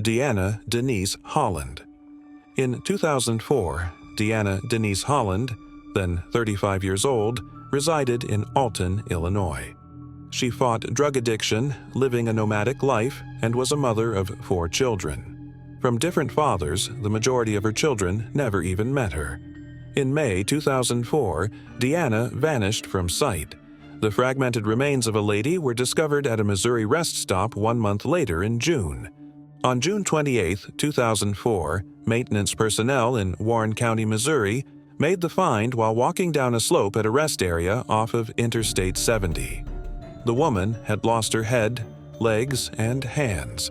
Deanna Denise Holland. In 2004, Deanna Denise Holland, then 35 years old, resided in Alton, Illinois. She fought drug addiction, living a nomadic life, and was a mother of 4 children. From different fathers, the majority of her children never even met her. In May 2004, Deanna vanished from sight. The fragmented remains of a lady were discovered at a Missouri rest stop 1 month later in June. On June 28, 2004, maintenance personnel in Warren County, Missouri, made the find while walking down a slope at a rest area off of Interstate 70. The woman had lost her head, legs, and hands.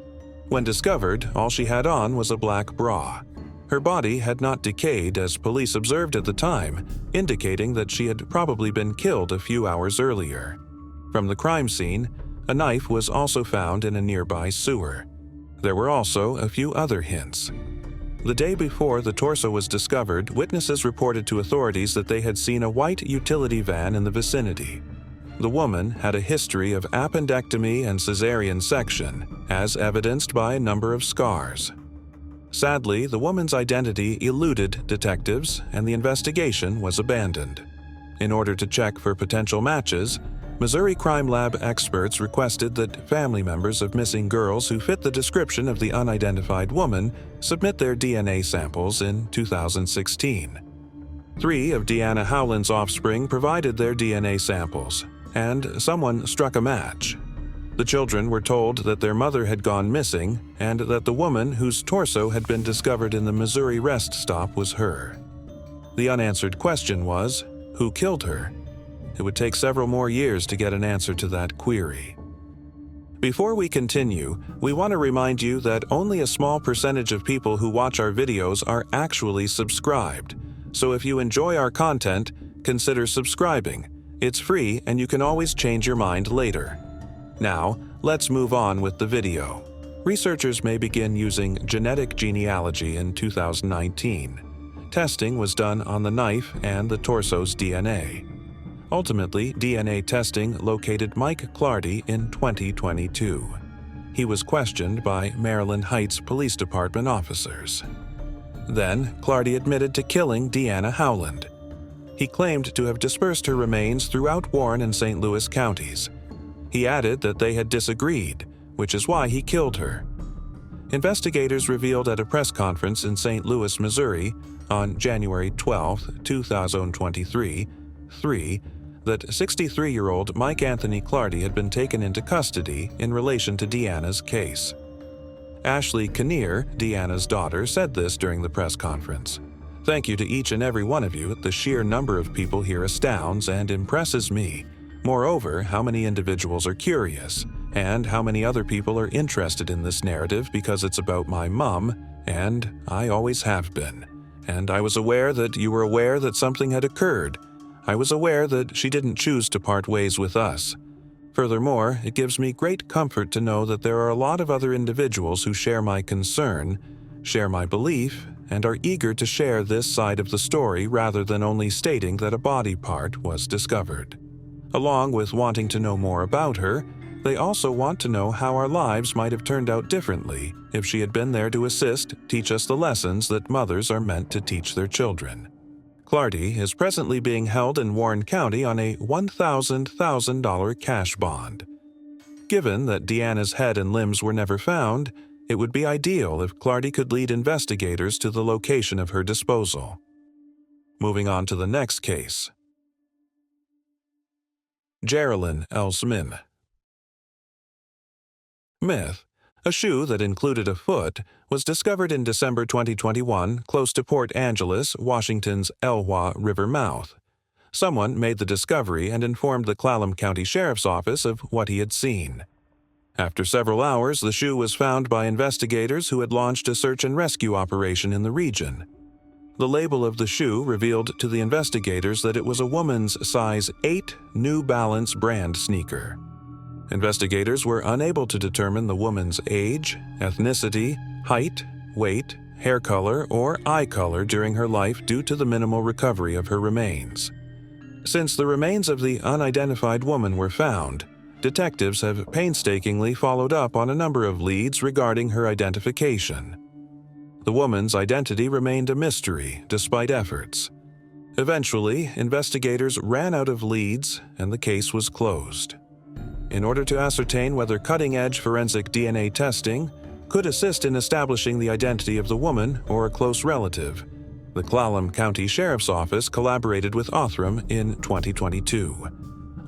When discovered, all she had on was a black bra. Her body had not decayed as police observed at the time, indicating that she had probably been killed a few hours earlier. From the crime scene, a knife was also found in a nearby sewer. There were also a few other hints. The day before the torso was discovered, witnesses reported to authorities that they had seen a white utility van in the vicinity. The woman had a history of appendectomy and cesarean section, as evidenced by a number of scars. Sadly, the woman's identity eluded detectives, and the investigation was abandoned. In order to check for potential matches, Missouri Crime Lab experts requested that family members of missing girls who fit the description of the unidentified woman submit their DNA samples in 2016. 3 of Deanna Howland's offspring provided their DNA samples, and someone struck a match. The children were told that their mother had gone missing and that the woman whose torso had been discovered in the Missouri rest stop was her. The unanswered question was, who killed her? It would take several more years to get an answer to that query. Before we continue, we want to remind you that only a small percentage of people who watch our videos are actually subscribed. So if you enjoy our content, consider subscribing. It's free and you can always change your mind later. Now, let's move on with the video. Researchers may begin using genetic genealogy in 2019. Testing was done on the knife and the torso's DNA. Ultimately, DNA testing located Mike Clardy in 2022. He was questioned by Maryland Heights Police Department officers. Then, Clardy admitted to killing Deanna Howland. He claimed to have dispersed her remains throughout Warren and St. Louis counties. He added that they had disagreed, which is why he killed her. Investigators revealed at a press conference in St. Louis, Missouri, on January 12, 2023, that 63-year-old Mike Anthony Clardy had been taken into custody in relation to Deanna's case. Ashley Kinnear, Deanna's daughter, said this during the press conference. "Thank you to each and every one of you. The sheer number of people here astounds and impresses me. Moreover, how many individuals are curious, and how many other people are interested in this narrative because it's about my mom, and I always have been. And I was aware that you were aware that something had occurred. I was aware that she didn't choose to part ways with us. Furthermore, it gives me great comfort to know that there are a lot of other individuals who share my concern, share my belief, and are eager to share this side of the story rather than only stating that a body part was discovered. Along with wanting to know more about her, they also want to know how our lives might have turned out differently if she had been there to assist, teach us the lessons that mothers are meant to teach their children." Clardy is presently being held in Warren County on a $1,000 cash bond. Given that Deanna's head and limbs were never found, it would be ideal if Clardy could lead investigators to the location of her disposal. Moving on to the next case. Jerrilyn L. Smith. Myth. A shoe that included a foot was discovered in December 2021 close to Port Angeles, Washington's Elwha River mouth. Someone made the discovery and informed the Clallam County Sheriff's Office of what he had seen. After several hours, the shoe was found by investigators who had launched a search and rescue operation in the region. The label of the shoe revealed to the investigators that it was a woman's size 8 New Balance brand sneaker. Investigators were unable to determine the woman's age, ethnicity, height, weight, hair color, or eye color during her life due to the minimal recovery of her remains. Since the remains of the unidentified woman were found, detectives have painstakingly followed up on a number of leads regarding her identification. The woman's identity remained a mystery despite efforts. Eventually, investigators ran out of leads and the case was closed. In order to ascertain whether cutting-edge forensic DNA testing could assist in establishing the identity of the woman or a close relative, the Clallam County Sheriff's Office collaborated with Othram in 2022.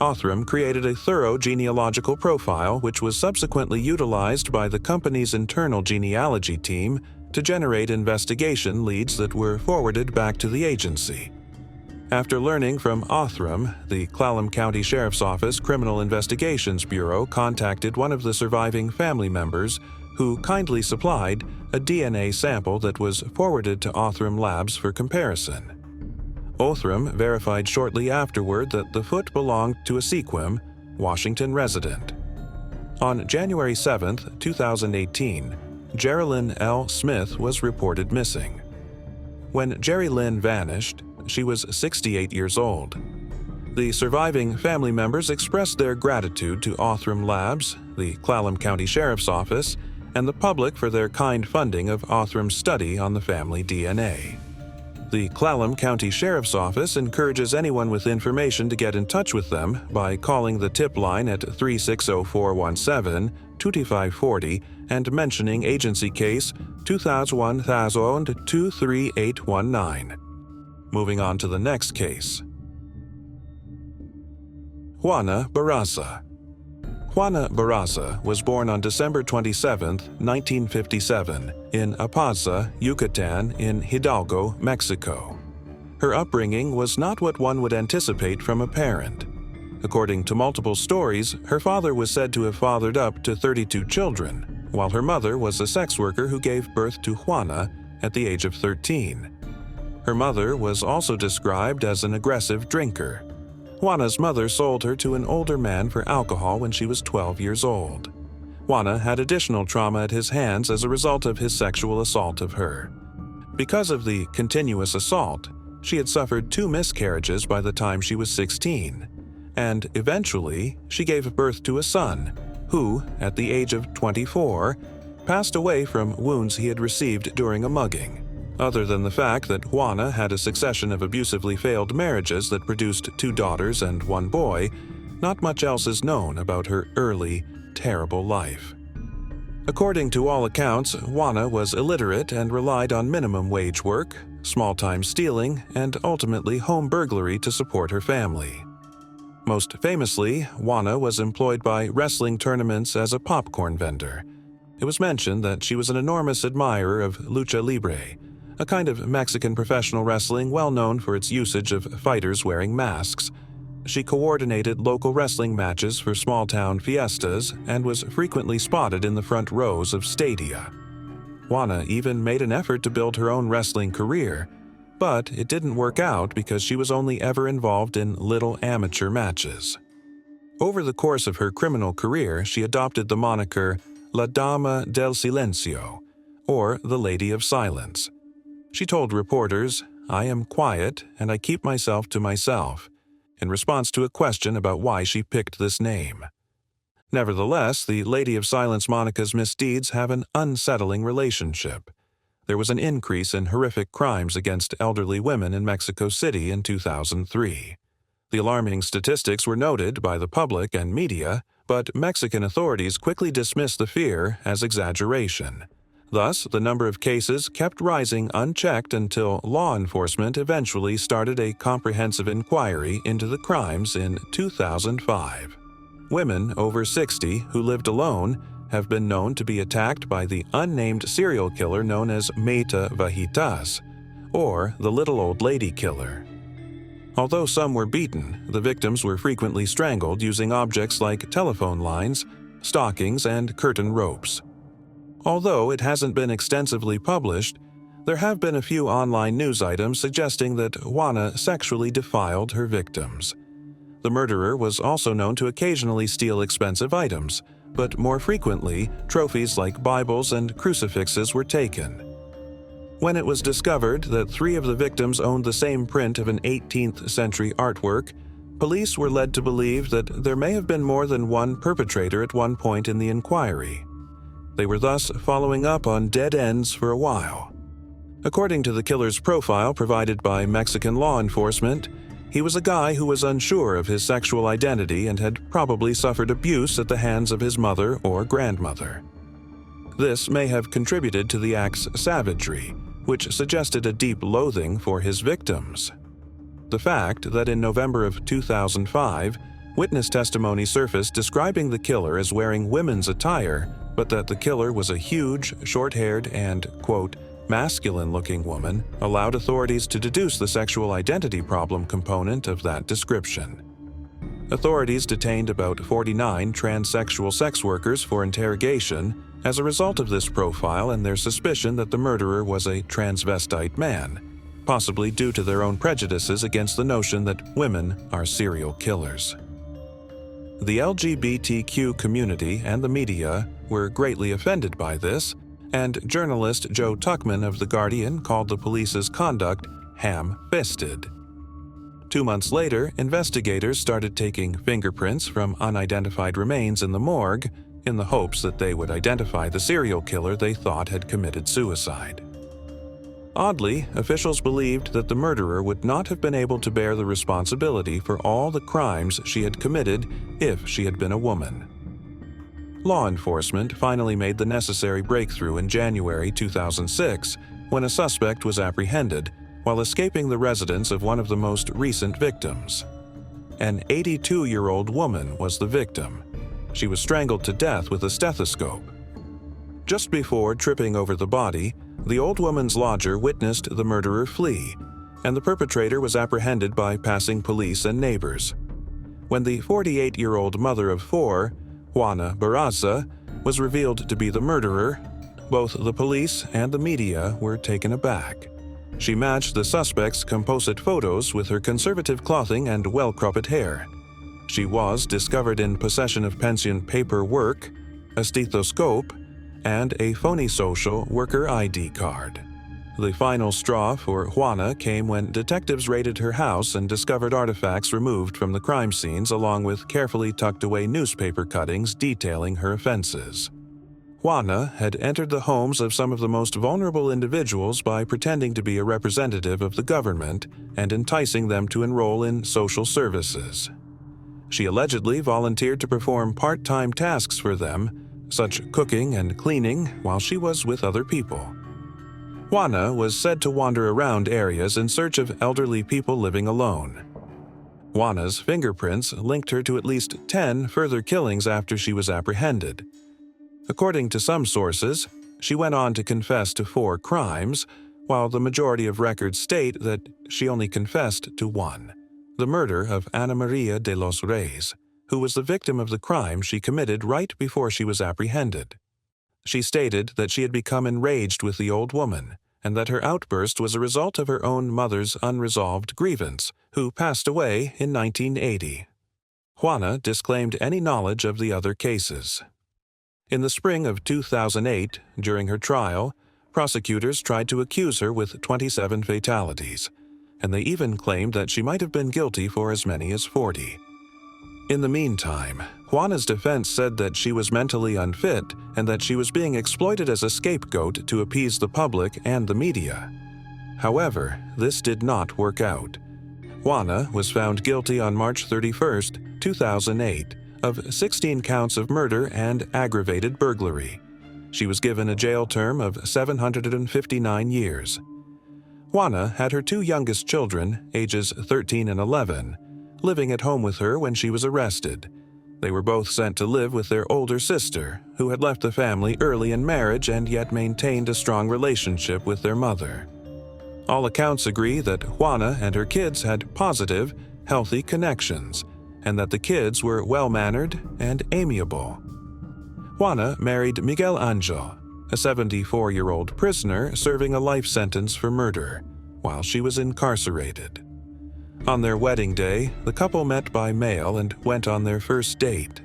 Othram created a thorough genealogical profile which was subsequently utilized by the company's internal genealogy team to generate investigation leads that were forwarded back to the agency. After learning from Othram, the Clallam County Sheriff's Office Criminal Investigations Bureau contacted one of the surviving family members who kindly supplied a DNA sample that was forwarded to Othram Labs for comparison. Othram verified shortly afterward that the foot belonged to a Sequim, Washington resident. On January 7, 2018, Jerrilyn L. Smith was reported missing. When Jerrilyn vanished, she was 68 years old. The surviving family members expressed their gratitude to Othram Labs, the Clallam County Sheriff's Office, and the public for their kind funding of Othram's study on the family DNA. The Clallam County Sheriff's Office encourages anyone with information to get in touch with them by calling the tip line at 360-417-2540 and mentioning agency case 2001-23819. Moving on to the next case. Juana Barraza. Juana Barraza was born on December 27, 1957, in Apaza, Yucatan in Hidalgo, Mexico. Her upbringing was not what one would anticipate from a parent. According to multiple stories, her father was said to have fathered up to 32 children, while her mother was a sex worker who gave birth to Juana at the age of 13. Her mother was also described as an aggressive drinker. Juana's mother sold her to an older man for alcohol when she was 12 years old. Juana had additional trauma at his hands as a result of his sexual assault of her. Because of the continuous assault, she had suffered 2 miscarriages by the time she was 16, and eventually she gave birth to a son, who, at the age of 24, passed away from wounds he had received during a mugging. Other than the fact that Juana had a succession of abusively failed marriages that produced 2 daughters and 1 boy, not much else is known about her early, terrible life. According to all accounts, Juana was illiterate and relied on minimum wage work, small-time stealing, and ultimately home burglary to support her family. Most famously, Juana was employed by wrestling tournaments as a popcorn vendor. It was mentioned that she was an enormous admirer of lucha libre, a kind of Mexican professional wrestling well known for its usage of fighters wearing masks. She coordinated local wrestling matches for small-town fiestas and was frequently spotted in the front rows of stadia. Juana even made an effort to build her own wrestling career, but it didn't work out because she was only ever involved in little amateur matches. Over the course of her criminal career, she adopted the moniker La Dama del Silencio, or the Lady of Silence. She told reporters, "I am quiet and I keep myself to myself," in response to a question about why she picked this name. Nevertheless, the Lady of Silence monica's misdeeds have an unsettling relationship. There was an increase in horrific crimes against elderly women in Mexico City in 2003. The alarming statistics were noted by the public and media, but Mexican authorities quickly dismissed the fear as exaggeration. Thus, the number of cases kept rising unchecked until law enforcement eventually started a comprehensive inquiry into the crimes in 2005. Women over 60 who lived alone have been known to be attacked by the unnamed serial killer known as Mataviejitas, or the little old lady killer. Although some were beaten, the victims were frequently strangled using objects like telephone lines, stockings, and curtain ropes. Although it hasn't been extensively published, there have been a few online news items suggesting that Juana sexually defiled her victims. The murderer was also known to occasionally steal expensive items, but more frequently, trophies like Bibles and crucifixes were taken. When it was discovered that 3 of the victims owned the same print of an 18th century artwork, police were led to believe that there may have been more than one perpetrator at one point in the inquiry. They were thus following up on dead ends for a while. According to the killer's profile provided by Mexican law enforcement, he was a guy who was unsure of his sexual identity and had probably suffered abuse at the hands of his mother or grandmother. This may have contributed to the act's savagery, which suggested a deep loathing for his victims. The fact that in November of 2005, witness testimony surfaced describing the killer as wearing women's attire, but that the killer was a huge, short-haired, and, quote, masculine-looking woman, allowed authorities to deduce the sexual identity problem component of that description. Authorities detained about 49 transsexual sex workers for interrogation as a result of this profile and their suspicion that the murderer was a transvestite man, possibly due to their own prejudices against the notion that women are serial killers. The LGBTQ community and the media were greatly offended by this, and journalist Joe Tuckman of The Guardian called the police's conduct ham-fisted. 2 months later, investigators started taking fingerprints from unidentified remains in the morgue in the hopes that they would identify the serial killer they thought had committed suicide. Oddly, officials believed that the murderer would not have been able to bear the responsibility for all the crimes she had committed if she had been a woman. Law enforcement finally made the necessary breakthrough in January 2006 when a suspect was apprehended while escaping the residence of one of the most recent victims. An 82-year-old woman was the victim. She was strangled to death with a stethoscope. Just before tripping over the body, the old woman's lodger witnessed the murderer flee, and the perpetrator was apprehended by passing police and neighbors. When the 48-year-old mother of four, Juana Barraza, was revealed to be the murderer, both the police and the media were taken aback. She matched the suspect's composite photos with her conservative clothing and well-cropped hair. She was discovered in possession of pension paperwork, a stethoscope, and a phony social worker ID card. The final straw for Juana came when detectives raided her house and discovered artifacts removed from the crime scenes along with carefully tucked away newspaper cuttings detailing her offenses. Juana had entered the homes of some of the most vulnerable individuals by pretending to be a representative of the government and enticing them to enroll in social services. She allegedly volunteered to perform part-time tasks for them, such cooking and cleaning, while she was with other people. Juana was said to wander around areas in search of elderly people living alone. Juana's fingerprints linked her to at least 10 further killings after she was apprehended. According to some sources, she went on to confess to 4 crimes, while the majority of records state that she only confessed to 1, the murder of Ana Maria de los Reyes, who was the victim of the crime she committed right before she was apprehended. She stated that she had become enraged with the old woman, and that her outburst was a result of her own mother's unresolved grievance, who passed away in 1980. Juana disclaimed any knowledge of the other cases. In the spring of 2008, during her trial, prosecutors tried to accuse her with 27 fatalities, and they even claimed that she might have been guilty for as many as 40. In the meantime, Juana's defense said that she was mentally unfit and that she was being exploited as a scapegoat to appease the public and the media. However, this did not work out. Juana was found guilty on March 31, 2008, of 16 counts of murder and aggravated burglary. She was given a jail term of 759 years. Juana had her 2 youngest children, ages 13 and 11, living at home with her when she was arrested. They were both sent to live with their older sister, who had left the family early in marriage and yet maintained a strong relationship with their mother. All accounts agree that Juana and her kids had positive, healthy connections, and that the kids were well-mannered and amiable. Juana married Miguel Angel, a 74-year-old prisoner serving a life sentence for murder, while she was incarcerated. On their wedding day, the couple met by mail and went on their first date.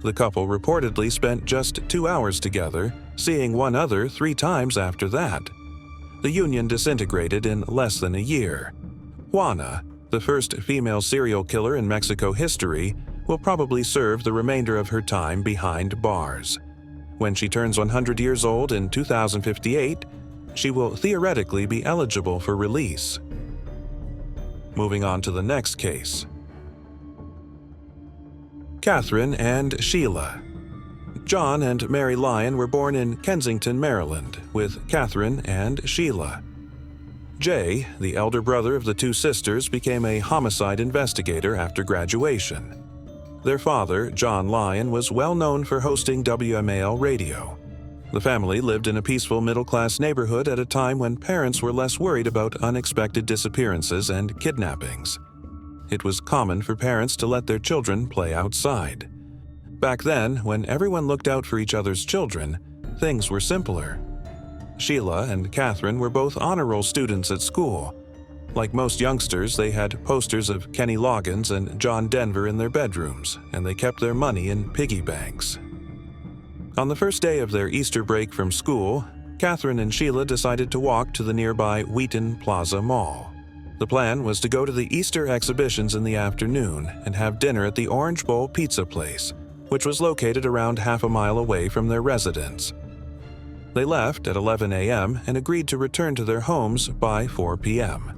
The couple reportedly spent just 2 hours together, seeing one other 3 times after that. The union disintegrated in less than a year. Juana, The first female serial killer in Mexico history will probably serve the remainder of her time behind bars. When she turns 100 years old in 2058, she will theoretically be eligible for release. Moving on to the next case. Catherine and Sheila. John and Mary Lyon were born in Kensington, Maryland, with Catherine and Sheila. Jay, the elder brother of the two sisters, became a homicide investigator after graduation. Their father, John Lyon, was well known for hosting WMAL radio. The family lived in a peaceful middle-class neighborhood at a time when parents were less worried about unexpected disappearances and kidnappings. It was common for parents to let their children play outside. Back then, when everyone looked out for each other's children, things were simpler. Sheila and Catherine were both honor roll students at school. Like most youngsters, they had posters of Kenny Loggins and John Denver in their bedrooms, and they kept their money in piggy banks. On the first day of their Easter break from school, Catherine and Sheila decided to walk to the nearby Wheaton Plaza Mall. The plan was to go to the Easter exhibitions in the afternoon and have dinner at the Orange Bowl Pizza Place, which was located around half a mile away from their residence. They left at 11 a.m. and agreed to return to their homes by 4 p.m.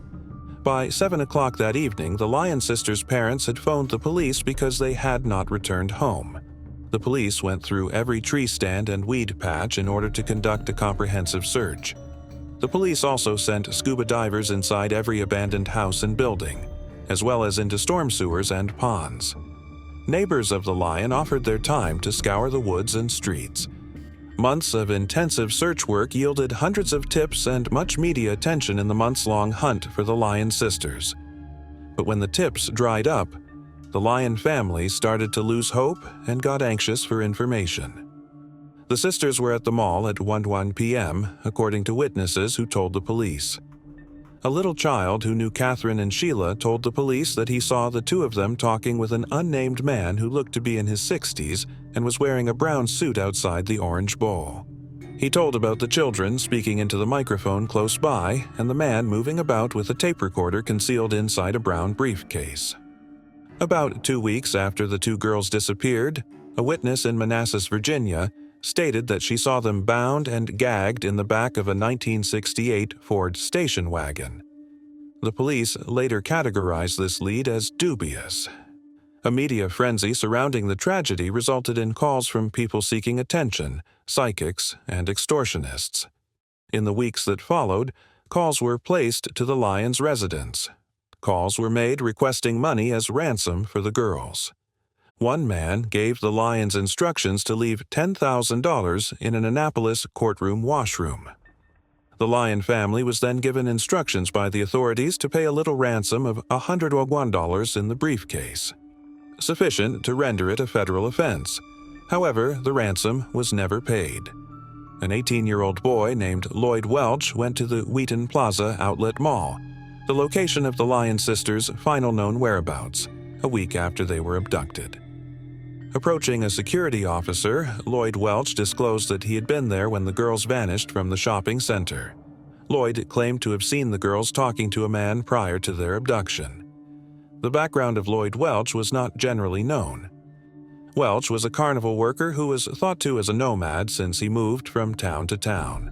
By 7 o'clock that evening, the Lyon sisters' parents had phoned the police because they had not returned home. The police went through every tree stand and weed patch in order to conduct a comprehensive search. The police also sent scuba divers inside every abandoned house and building, as well as into storm sewers and ponds. Neighbors of the Lyon offered their time to scour the woods and streets. Months of intensive search work yielded hundreds of tips and much media attention in the months-long hunt for the Lyon sisters. But when the tips dried up, the Lyon family started to lose hope and got anxious for information. The sisters were at the mall at 1 p.m., according to witnesses who told the police. A little child who knew Catherine and Sheila told the police that he saw the two of them talking with an unnamed man who looked to be in his 60s and was wearing a brown suit outside the Orange Bowl. He told about the children speaking into the microphone close by and the man moving about with a tape recorder concealed inside a brown briefcase. About 2 weeks after the two girls disappeared, a witness in Manassas, Virginia, stated that she saw them bound and gagged in the back of a 1968 Ford station wagon. The police later categorized this lead as dubious. A media frenzy surrounding the tragedy resulted in calls from people seeking attention, psychics, and extortionists. In the weeks that followed, calls were placed to the Lyons' residence. Calls were made requesting money as ransom for the girls. One man gave the Lyons instructions to leave $10,000 in an Annapolis courtroom washroom. The Lyon family was then given instructions by the authorities to pay a little ransom of $101 in the briefcase, sufficient to render it a federal offense. However, the ransom was never paid. An 18-year-old boy named Lloyd Welch went to the Wheaton Plaza Outlet Mall, the location of the Lyon sisters' final known whereabouts, a week after they were abducted. Approaching a security officer, Lloyd Welch disclosed that he had been there when the girls vanished from the shopping center. Lloyd claimed to have seen the girls talking to a man prior to their abduction. The background of Lloyd Welch was not generally known. Welch was a carnival worker who was thought to as a nomad since he moved from town to town.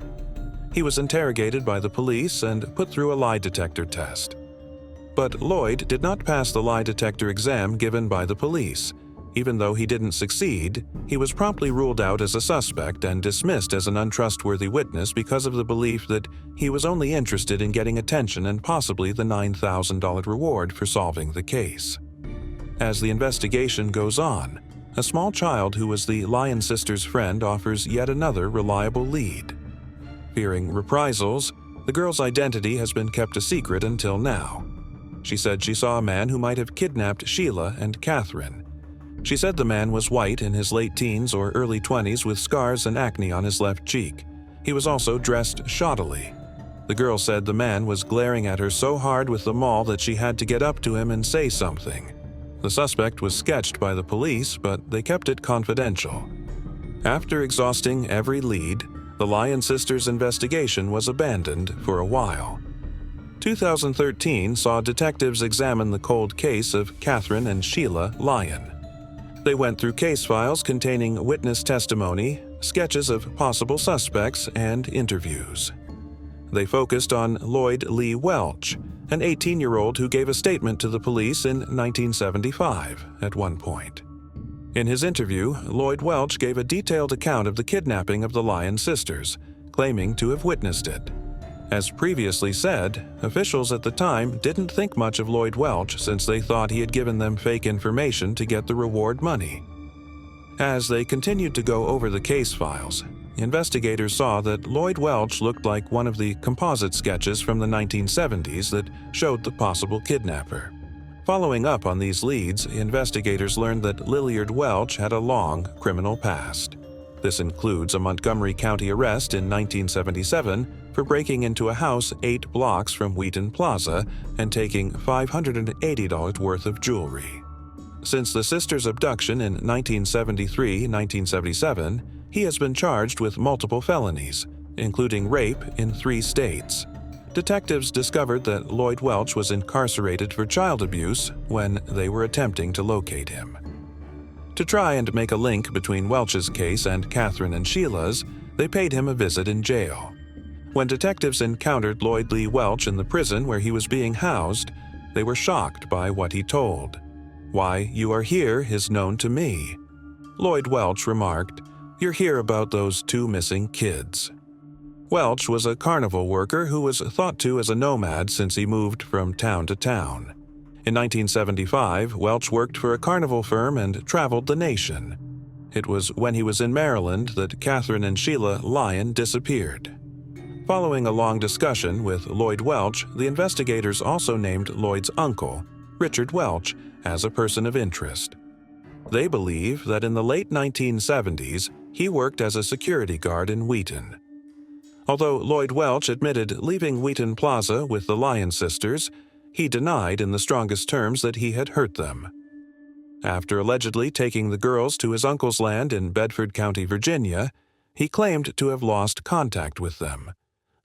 He was interrogated by the police and put through a lie detector test. But Lloyd did not pass the lie detector exam given by the police. Even though he didn't succeed, he was promptly ruled out as a suspect and dismissed as an untrustworthy witness because of the belief that he was only interested in getting attention and possibly the $9,000 reward for solving the case. As the investigation goes on, a small child who was the Lyon sisters' friend offers yet another reliable lead. Fearing reprisals, the girl's identity has been kept a secret until now. She said she saw a man who might have kidnapped Sheila and Catherine. She said the man was white in his late teens or early 20s with scars and acne on his left cheek. He was also dressed shoddily. The girl said the man was glaring at her so hard with the maul that she had to get up to him and say something. The suspect was sketched by the police, but they kept it confidential. After exhausting every lead, the Lyon sisters' investigation was abandoned for a while. 2013 saw detectives examine the cold case of Catherine and Sheila Lyon. They went through case files containing witness testimony, sketches of possible suspects, and interviews. They focused on Lloyd Lee Welch, an 18-year-old who gave a statement to the police in 1975 at one point. In his interview, Lloyd Welch gave a detailed account of the kidnapping of the Lyon sisters, claiming to have witnessed it. As previously said, officials at the time didn't think much of Lloyd Welch since they thought he had given them fake information to get the reward money. As they continued to go over the case files, investigators saw that Lloyd Welch looked like one of the composite sketches from the 1970s that showed the possible kidnapper. Following up on these leads, investigators learned that Lilliard Welch had a long criminal past. This includes a Montgomery County arrest in 1977 for breaking into a house 8 blocks from Wheaton Plaza and taking $580 worth of jewelry. Since the sisters' abduction in 1973-1977, he has been charged with multiple felonies, including rape in 3 states. Detectives discovered that Lloyd Welch was incarcerated for child abuse when they were attempting to locate him. To try and make a link between Welch's case and Catherine and Sheila's, they paid him a visit in jail. When detectives encountered Lloyd Lee Welch in the prison where he was being housed, they were shocked by what he told. "Why you are here is known to me." Lloyd Welch remarked, "You're here about those 2 missing kids." Welch was a carnival worker who was thought to as a nomad since he moved from town to town. In 1975, Welch worked for a carnival firm and traveled the nation. It was when he was in Maryland that Catherine and Sheila Lyon disappeared. Following a long discussion with Lloyd Welch, the investigators also named Lloyd's uncle, Richard Welch, as a person of interest. They believe that in the late 1970s, he worked as a security guard in Wheaton. Although Lloyd Welch admitted leaving Wheaton Plaza with the Lyon sisters, he denied in the strongest terms that he had hurt them. After allegedly taking the girls to his uncle's land in Bedford County, Virginia, he claimed to have lost contact with them.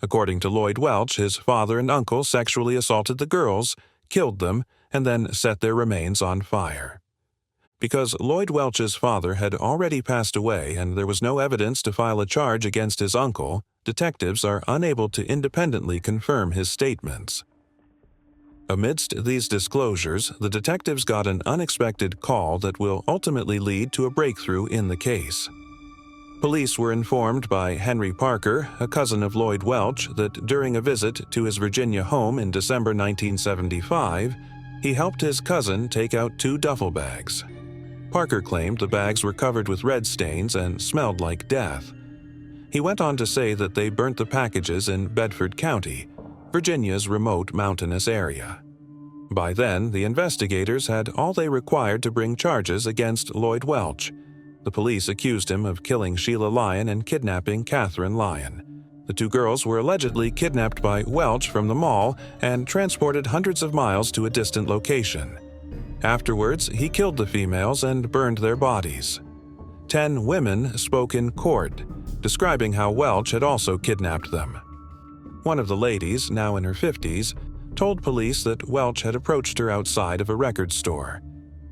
According to Lloyd Welch, his father and uncle sexually assaulted the girls, killed them, and then set their remains on fire. Because Lloyd Welch's father had already passed away and there was no evidence to file a charge against his uncle, detectives are unable to independently confirm his statements. Amidst these disclosures, the detectives got an unexpected call that will ultimately lead to a breakthrough in the case. Police were informed by Henry Parker, a cousin of Lloyd Welch, that during a visit to his Virginia home in December 1975, he helped his cousin take out 2 duffel bags. Parker claimed the bags were covered with red stains and smelled like death. He went on to say that they burnt the packages in Bedford County, Virginia's remote mountainous area. By then, the investigators had all they required to bring charges against Lloyd Welch. The police accused him of killing Sheila Lyon and kidnapping Catherine Lyon. The 2 girls were allegedly kidnapped by Welch from the mall and transported hundreds of miles to a distant location. Afterwards, he killed the females and burned their bodies. 10 women spoke in court, describing how Welch had also kidnapped them. One of the ladies, now in her 50s, told police that Welch had approached her outside of a record store.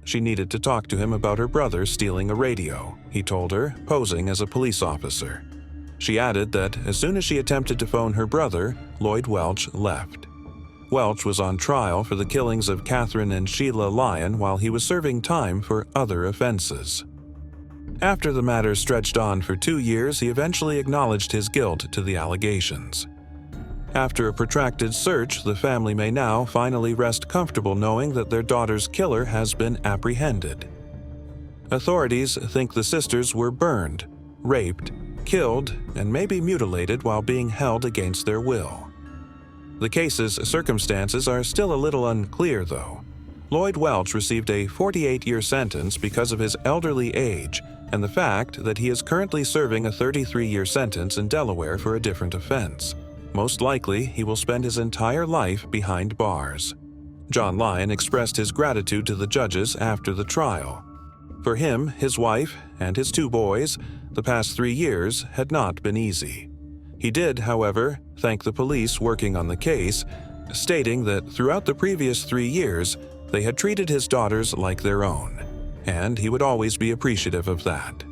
She needed to talk to him about her brother stealing a radio, he told her, posing as a police officer. She added that as soon as she attempted to phone her brother, Lloyd Welch left. Welch was on trial for the killings of Catherine and Sheila Lyon while he was serving time for other offenses. After the matter stretched on for 2 years, he eventually acknowledged his guilt to the allegations. After a protracted search, the family may now finally rest comfortable knowing that their daughter's killer has been apprehended. Authorities think the sisters were burned, raped, killed, and maybe mutilated while being held against their will. The case's circumstances are still a little unclear, though. Lloyd Welch received a 48-year sentence because of his elderly age and the fact that he is currently serving a 33-year sentence in Delaware for a different offense. Most likely, he will spend his entire life behind bars. John Lyon expressed his gratitude to the judges after the trial. For him, his wife, and his 2 boys, the past 3 years had not been easy. He did, however, thank the police working on the case stating that throughout the previous 3 years, they had treated his daughters like their own, and he would always be appreciative of that.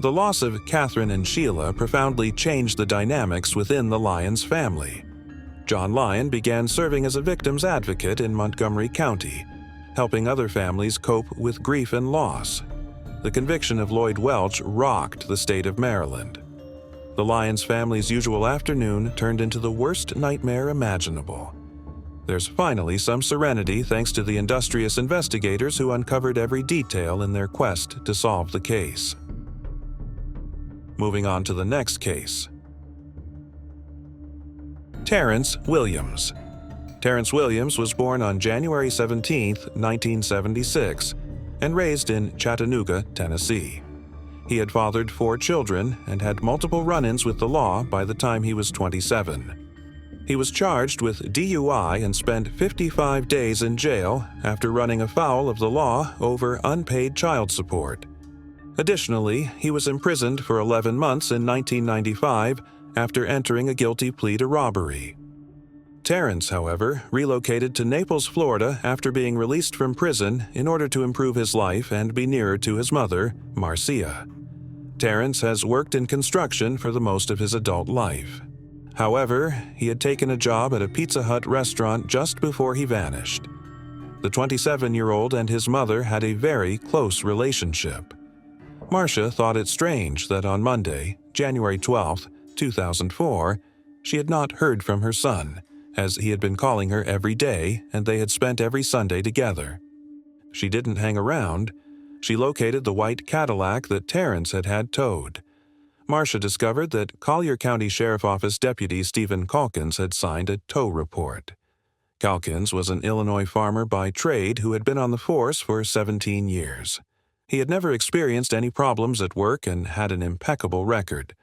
The loss of Catherine and Sheila profoundly changed the dynamics within the Lyons family. John Lyon began serving as a victim's advocate in Montgomery County, helping other families cope with grief and loss. The conviction of Lloyd Welch rocked the state of Maryland. The Lyons family's usual afternoon turned into the worst nightmare imaginable. There's finally some serenity thanks to the industrious investigators who uncovered every detail in their quest to solve the case. Moving on to the next case. Terrence Williams. Terrence Williams was born on January 17, 1976, and raised in Chattanooga, Tennessee. He had fathered 4 children and had multiple run-ins with the law by the time he was 27. He was charged with DUI and spent 55 days in jail after running afoul of the law over unpaid child support. Additionally, he was imprisoned for 11 months in 1995 after entering a guilty plea to robbery. Terrence, however, relocated to Naples, Florida after being released from prison in order to improve his life and be nearer to his mother, Marcia. Terrence has worked in construction for the most of his adult life. However, he had taken a job at a Pizza Hut restaurant just before he vanished. The 27-year-old and his mother had a very close relationship. Marcia thought it strange that on Monday, January 12, 2004, she had not heard from her son, as he had been calling her every day and they had spent every Sunday together. She didn't hang around. She located the white Cadillac that Terrence had had towed. Marcia discovered that Collier County Sheriff Office Deputy Stephen Calkins had signed a tow report. Calkins was an Illinois farmer by trade who had been on the force for 17 years. He had never experienced any problems at work and had an impeccable record.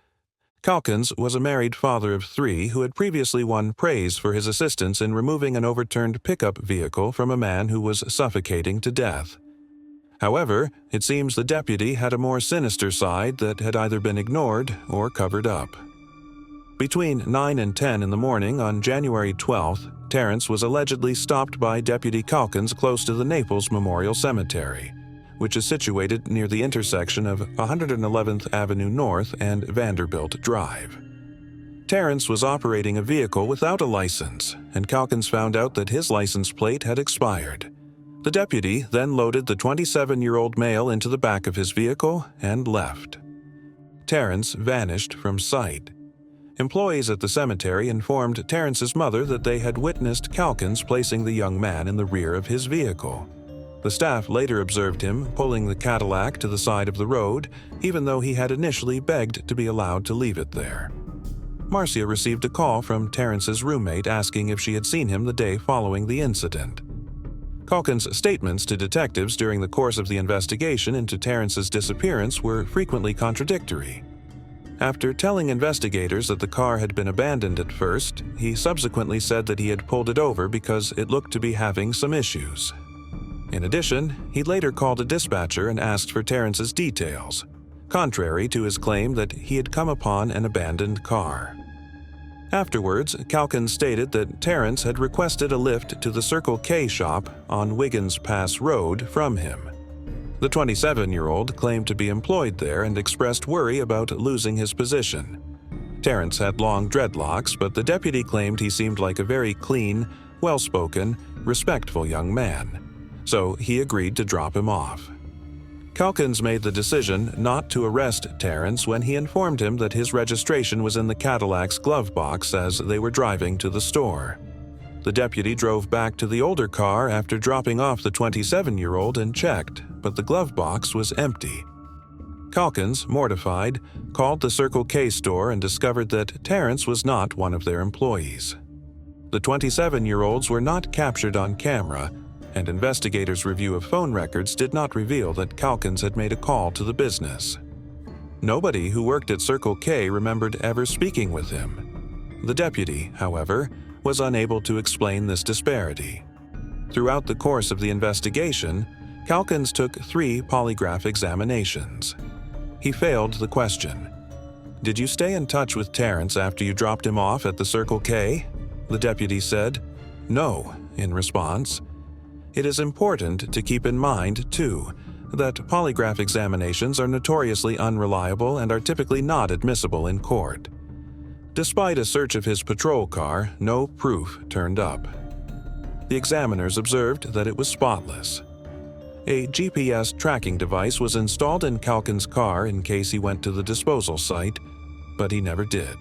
Calkins was a married father of 3 who had previously won praise for his assistance in removing an overturned pickup vehicle from a man who was suffocating to death. However, it seems the deputy had a more sinister side that had either been ignored or covered up. Between 9 and 10 in the morning on January 12th, Terrence was allegedly stopped by Deputy Calkins close to the Naples Memorial Cemetery, which is situated near the intersection of 111th Avenue North and Vanderbilt Drive. Terrence was operating a vehicle without a license, and Calkins found out that his license plate had expired. The deputy then loaded the 27-year-old male into the back of his vehicle and left. Terrence vanished from sight. Employees at the cemetery informed Terrence's mother that they had witnessed Calkins placing the young man in the rear of his vehicle. The staff later observed him pulling the Cadillac to the side of the road, even though he had initially begged to be allowed to leave it there. Marcia received a call from Terrence's roommate asking if she had seen him the day following the incident. Calkins' statements to detectives during the course of the investigation into Terrence's disappearance were frequently contradictory. After telling investigators that the car had been abandoned at first, he subsequently said that he had pulled it over because it looked to be having some issues. In addition, he later called a dispatcher and asked for Terrence's details, contrary to his claim that he had come upon an abandoned car. Afterwards, Calkins stated that Terrence had requested a lift to the Circle K shop on Wiggins Pass Road from him. The 27-year-old claimed to be employed there and expressed worry about losing his position. Terrence had long dreadlocks, but the deputy claimed he seemed like a very clean, well-spoken, respectful young man, so he agreed to drop him off. Calkins made the decision not to arrest Terrence when he informed him that his registration was in the Cadillac's glove box as they were driving to the store. The deputy drove back to the older car after dropping off the 27-year-old and checked, but the glove box was empty. Calkins, mortified, called the Circle K store and discovered that Terrence was not one of their employees. The 27-year-olds were not captured on camera, and investigators' review of phone records did not reveal that Calkins had made a call to the business. Nobody who worked at Circle K remembered ever speaking with him. The deputy, however, was unable to explain this disparity. Throughout the course of the investigation, Calkins took 3 polygraph examinations. He failed the question. "Did you stay in touch with Terrence after you dropped him off at the Circle K?" The deputy said. no in response. It is important to keep in mind, too, that polygraph examinations are notoriously unreliable and are typically not admissible in court. Despite a search of his patrol car, no proof turned up. The examiners observed that it was spotless. A GPS tracking device was installed in Calkin's car in case he went to the disposal site, but he never did.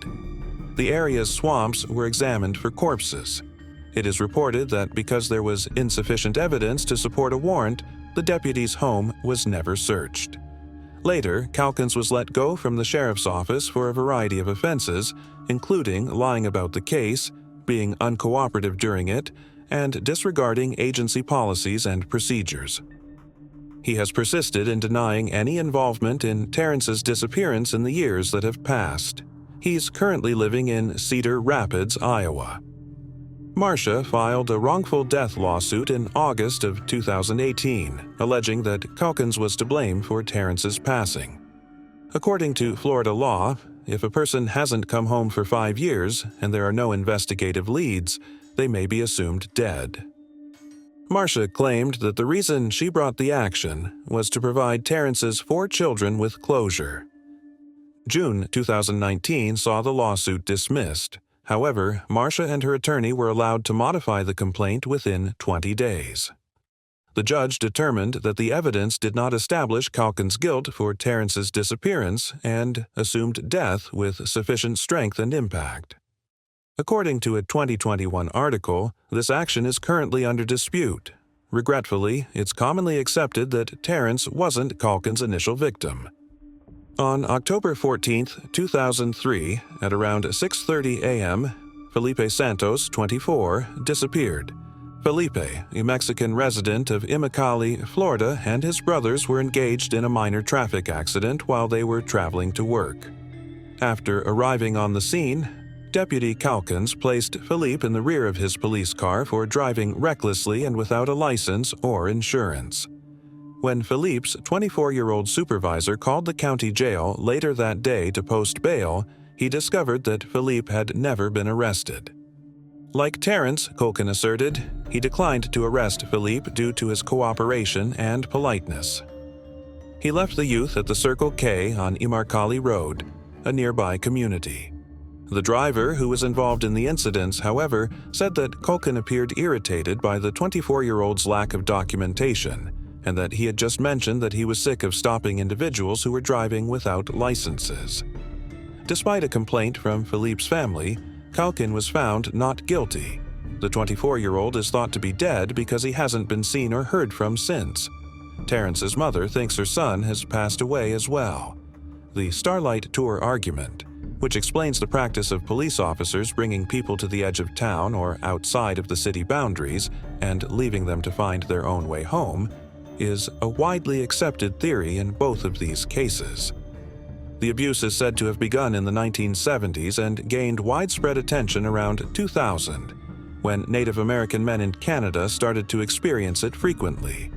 The area's swamps were examined for corpses. It is reported that because there was insufficient evidence to support a warrant, the deputy's home was never searched. Later, Calkins was let go from the sheriff's office for a variety of offenses, including lying about the case, being uncooperative during it, and disregarding agency policies and procedures. He has persisted in denying any involvement in Terrence's disappearance in the years that have passed. He's currently living in Cedar Rapids, Iowa. Marcia filed a wrongful death lawsuit in August of 2018, alleging that Calkins was to blame for Terrence's passing. According to Florida law, if a person hasn't come home for 5 years and there are no investigative leads, they may be assumed dead. Marcia claimed that the reason she brought the action was to provide Terrence's 4 children with closure. June 2019 saw the lawsuit dismissed. However, Marcia and her attorney were allowed to modify the complaint within 20 days. The judge determined that the evidence did not establish Calkin's guilt for Terrence's disappearance and assumed death with sufficient strength and impact. According to a 2021 article, this action is currently under dispute. Regretfully, it's commonly accepted that Terrence wasn't Calkin's initial victim. On October 14, 2003, at around 6:30 a.m., Felipe Santos, 24, disappeared. Felipe, a Mexican resident of Immokalee, Florida, and his brothers were engaged in a minor traffic accident while they were traveling to work. After arriving on the scene, Deputy Calkins placed Felipe in the rear of his police car for driving recklessly and without a license or insurance. When Felipe's 24-year-old supervisor called the county jail later that day to post bail, he discovered that Felipe had never been arrested. Like Terrence, Calkin asserted, he declined to arrest Felipe due to his cooperation and politeness. He left the youth at the Circle K on Immokalee Road, a nearby community. The driver, who was involved in the incidents, however, said that Calkin appeared irritated by the 24-year-old's lack of documentation, and that he had just mentioned that he was sick of stopping individuals who were driving without licenses. Despite a complaint from Felipe's family, Calkin was found not guilty. The 24-year-old is thought to be dead because he hasn't been seen or heard from since. Terrence's mother thinks her son has passed away as well. The Starlight Tour argument, which explains the practice of police officers bringing people to the edge of town or outside of the city boundaries and leaving them to find their own way home, is a widely accepted theory in both of these cases. The abuse is said to have begun in the 1970s and gained widespread attention around 2000, when Native American men in Canada started to experience it frequently.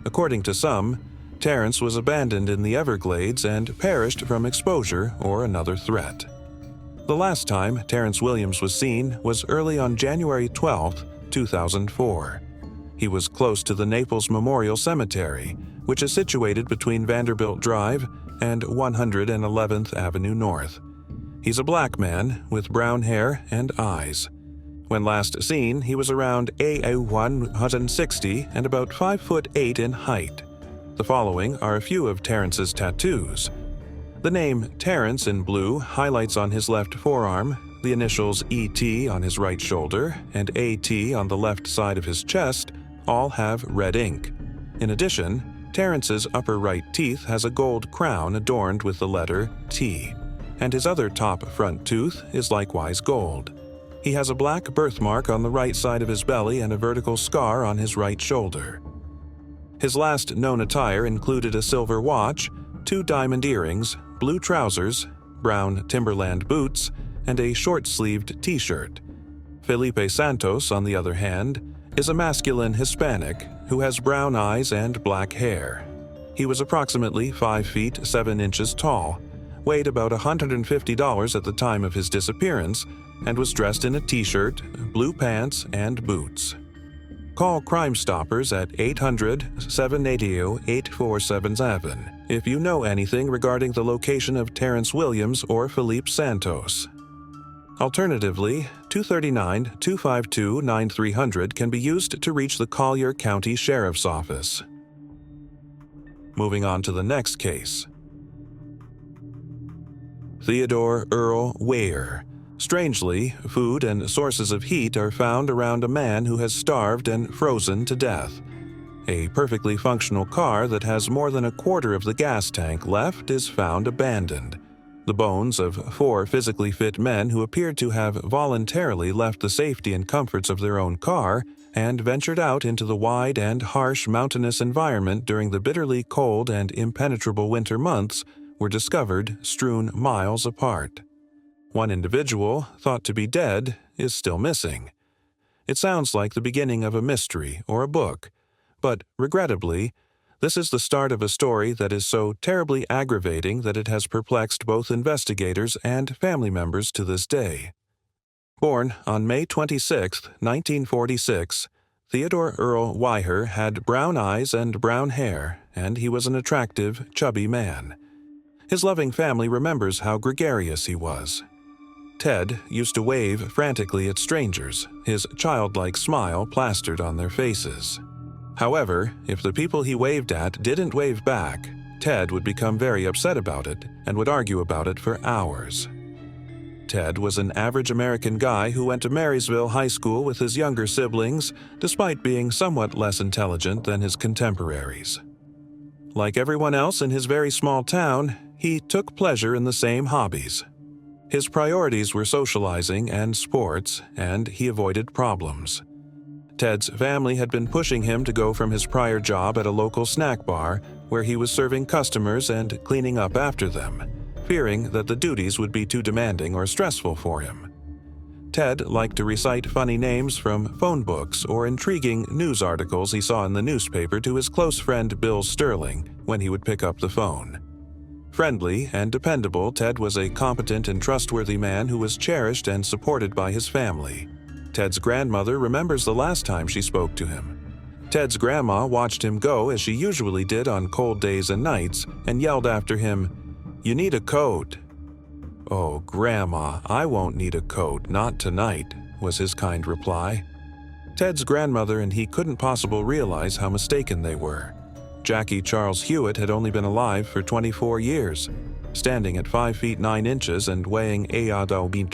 According to some, Terrence was abandoned in the Everglades and perished from exposure or another threat. The last time Terrence Williams was seen was early on January 12, 2004. He was close to the Naples Memorial Cemetery, which is situated between Vanderbilt Drive and 111th Avenue North. He's a black man with brown hair and eyes. When last seen, he was around A160 and about 5'8" in height. The following are a few of Terrence's tattoos. The name Terrence in blue highlights on his left forearm, the initials ET on his right shoulder, and AT on the left side of his chest all have red ink. In addition, Terrence's upper right teeth has a gold crown adorned with the letter T, and his other top front tooth is likewise gold. He has a black birthmark on the right side of his belly and a vertical scar on his right shoulder. His last known attire included a silver watch, 2 diamond earrings, blue trousers, brown Timberland boots, and a short-sleeved t-shirt. Felipe Santos, on the other hand, is a masculine Hispanic who has brown eyes and black hair. He was approximately 5 feet 7 inches tall, weighed about $150 at the time of his disappearance, and was dressed in a t-shirt, blue pants, and boots. Call Crime Stoppers at 800-780-8477 if you know anything regarding the location of Terrence Williams or Philippe Santos. Alternatively, 239-252-9300 can be used to reach the Collier County Sheriff's Office. Moving on to the next case. Theodore Earl Weyer. Strangely, food and sources of heat are found around a man who has starved and frozen to death. A perfectly functional car that has more than a quarter of the gas tank left is found abandoned. The bones of 4 physically fit men who appeared to have voluntarily left the safety and comforts of their own car and ventured out into the wide and harsh mountainous environment during the bitterly cold and impenetrable winter months were discovered strewn miles apart. One individual, thought to be dead, is still missing. It sounds like the beginning of a mystery or a book, but regrettably, this is the start of a story that is so terribly aggravating that it has perplexed both investigators and family members to this day. Born on May 26, 1946, Theodore Earl Weyer had brown eyes and brown hair, and he was an attractive, chubby man. His loving family remembers how gregarious he was. Ted used to wave frantically at strangers, his childlike smile plastered on their faces. However, if the people he waved at didn't wave back, Ted would become very upset about it and would argue about it for hours. Ted was an average American guy who went to Marysville High School with his younger siblings, despite being somewhat less intelligent than his contemporaries. Like everyone else in his very small town, he took pleasure in the same hobbies. His priorities were socializing and sports, and he avoided problems. Ted's family had been pushing him to go from his prior job at a local snack bar, where he was serving customers and cleaning up after them, fearing that the duties would be too demanding or stressful for him. Ted liked to recite funny names from phone books or intriguing news articles he saw in the newspaper to his close friend Bill Sterling when he would pick up the phone. Friendly and dependable, Ted was a competent and trustworthy man who was cherished and supported by his family. Ted's grandmother remembers the last time she spoke to him. Ted's grandma watched him go as she usually did on cold days and nights and yelled after him, "You need a coat." "Oh, Grandma, I won't need a coat, not tonight," was his kind reply. Ted's grandmother and he couldn't possibly realize how mistaken they were. Jackie Charles Hewitt had only been alive for 24 years. Standing at 5 feet 9 inches and weighing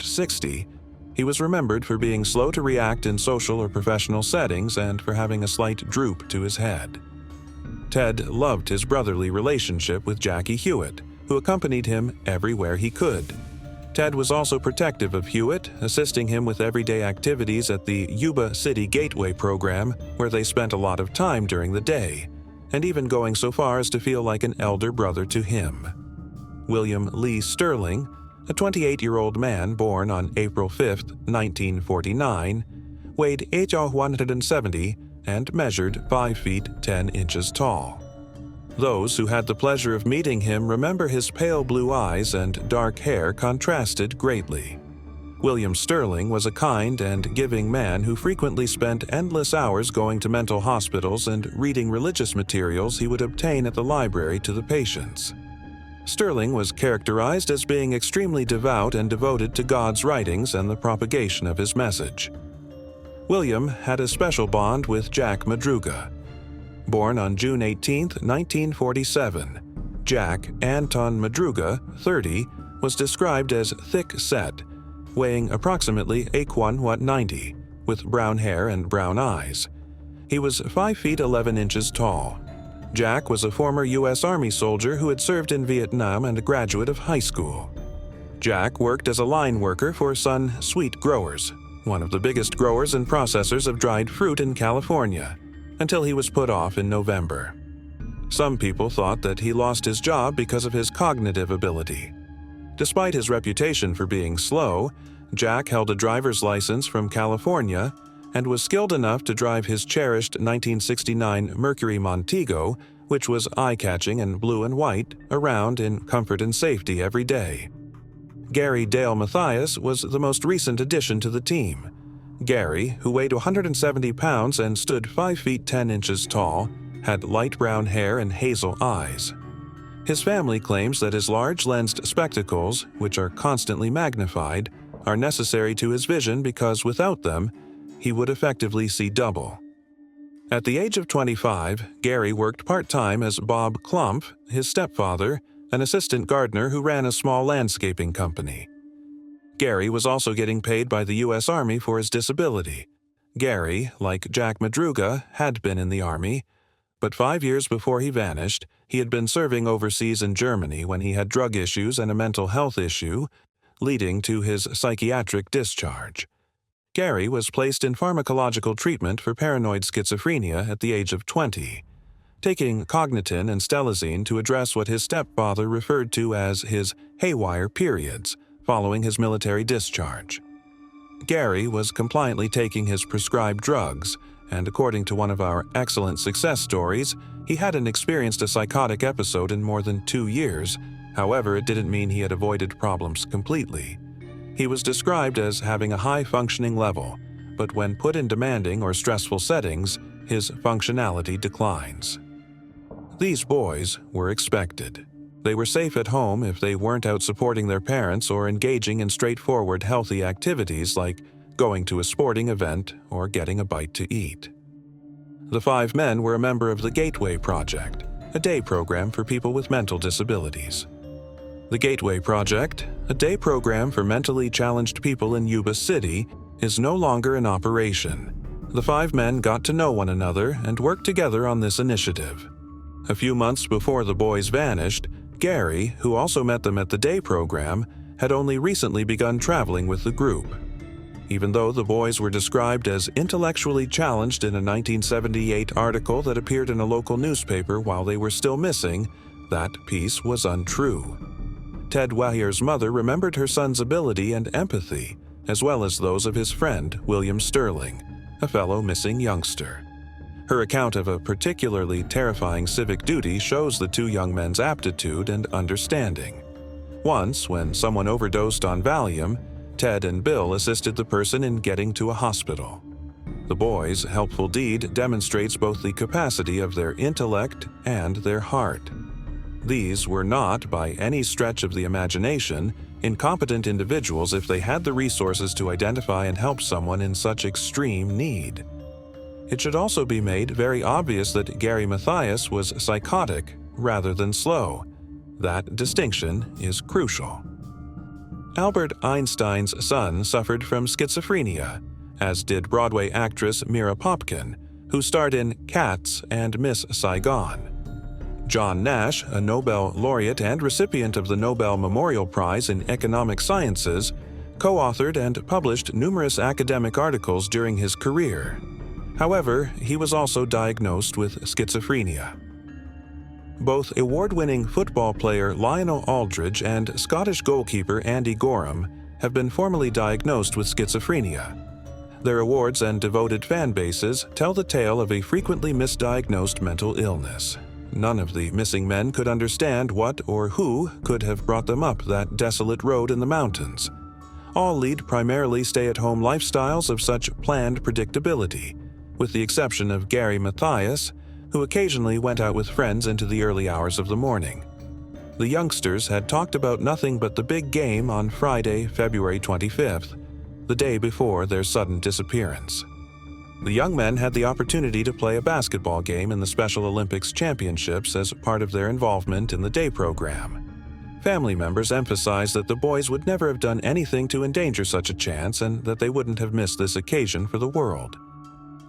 60, he was remembered for being slow to react in social or professional settings and for having a slight droop to his head. Ted loved his brotherly relationship with Jackie Hewitt, who accompanied him everywhere he could. Ted was also protective of Hewitt, assisting him with everyday activities at the Yuba City Gateway program, where they spent a lot of time during the day, and even going so far as to feel like an elder brother to him. William Lee Sterling, a 28-year-old man born on April 5, 1949, weighed 170 and measured 5 feet 10 inches tall. Those who had the pleasure of meeting him remember his pale blue eyes and dark hair contrasted greatly. William Sterling was a kind and giving man who frequently spent endless hours going to mental hospitals and reading religious materials he would obtain at the library to the patients. Sterling was characterized as being extremely devout and devoted to God's writings and the propagation of his message. William had a special bond with Jack Madruga. Born on June 18, 1947, Jack Anton Madruga, 30, was described as thick-set, weighing approximately 190, with brown hair and brown eyes. He was 5 feet 11 inches tall. Jack was a former U.S. Army soldier who had served in Vietnam and a graduate of high school. Jack worked as a line worker for Sun Sweet Growers, one of the biggest growers and processors of dried fruit in California, until he was put off in November. Some people thought that he lost his job because of his cognitive ability. Despite his reputation for being slow, Jack held a driver's license from California and was skilled enough to drive his cherished 1969 Mercury Montego, which was eye-catching and blue and white, around in comfort and safety every day. Gary Dale Mathias was the most recent addition to the team. Gary, who weighed 170 pounds and stood 5 feet 10 inches tall, had light brown hair and hazel eyes. His family claims that his large lensed spectacles, which are constantly magnified, are necessary to his vision because without them, he would effectively see double. At the age of 25, Gary worked part-time as Bob Klump, his stepfather, an assistant gardener who ran a small landscaping company. Gary was also getting paid by the U.S. Army for his disability. Gary, like Jack Madruga, had been in the Army, but 5 years before he vanished, he had been serving overseas in Germany when he had drug issues and a mental health issue, leading to his psychiatric discharge. Gary was placed in pharmacological treatment for paranoid schizophrenia at the age of 20, taking Cognitin and Stelazine to address what his stepfather referred to as his haywire periods following his military discharge. Gary was compliantly taking his prescribed drugs, and according to one of our excellent success stories, he hadn't experienced a psychotic episode in more than 2 years. However, it didn't mean he had avoided problems completely. He was described as having a high-functioning level, but when put in demanding or stressful settings, his functionality declines. These boys were expected. They were safe at home if they weren't out supporting their parents or engaging in straightforward healthy activities like going to a sporting event or getting a bite to eat. The 5 men were a member of the Gateway Project, a day program for people with mental disabilities. The Gateway Project, a day program for mentally challenged people in Yuba City, is no longer in operation. The 5 men got to know one another and worked together on this initiative. A few months before the boys vanished, Gary, who also met them at the day program, had only recently begun traveling with the group. Even though the boys were described as intellectually challenged in a 1978 article that appeared in a local newspaper while they were still missing, that piece was untrue. Ted Wahier's mother remembered her son's ability and empathy, as well as those of his friend, William Sterling, a fellow missing youngster. Her account of a particularly terrifying civic duty shows the 2 young men's aptitude and understanding. Once, when someone overdosed on Valium, Ted and Bill assisted the person in getting to a hospital. The boys' helpful deed demonstrates both the capacity of their intellect and their heart. These were not, by any stretch of the imagination, incompetent individuals if they had the resources to identify and help someone in such extreme need. It should also be made very obvious that Gary Mathias was psychotic rather than slow. That distinction is crucial. Albert Einstein's son suffered from schizophrenia, as did Broadway actress Mira Popkin, who starred in Cats and Miss Saigon. John Nash, a Nobel laureate and recipient of the Nobel Memorial Prize in Economic Sciences, co-authored and published numerous academic articles during his career. However, he was also diagnosed with schizophrenia. Both award-winning football player Lionel Aldridge and Scottish goalkeeper Andy Gorham have been formally diagnosed with schizophrenia. Their awards and devoted fan bases tell the tale of a frequently misdiagnosed mental illness. None of the missing men could understand what or who could have brought them up that desolate road in the mountains. All lead primarily stay-at-home lifestyles of such planned predictability, with the exception of Gary Mathias, who occasionally went out with friends into the early hours of the morning. The youngsters had talked about nothing but the big game on Friday, February 25th, the day before their sudden disappearance. The young men had the opportunity to play a basketball game in the Special Olympics Championships as part of their involvement in the day program. Family members emphasized that the boys would never have done anything to endanger such a chance and that they wouldn't have missed this occasion for the world.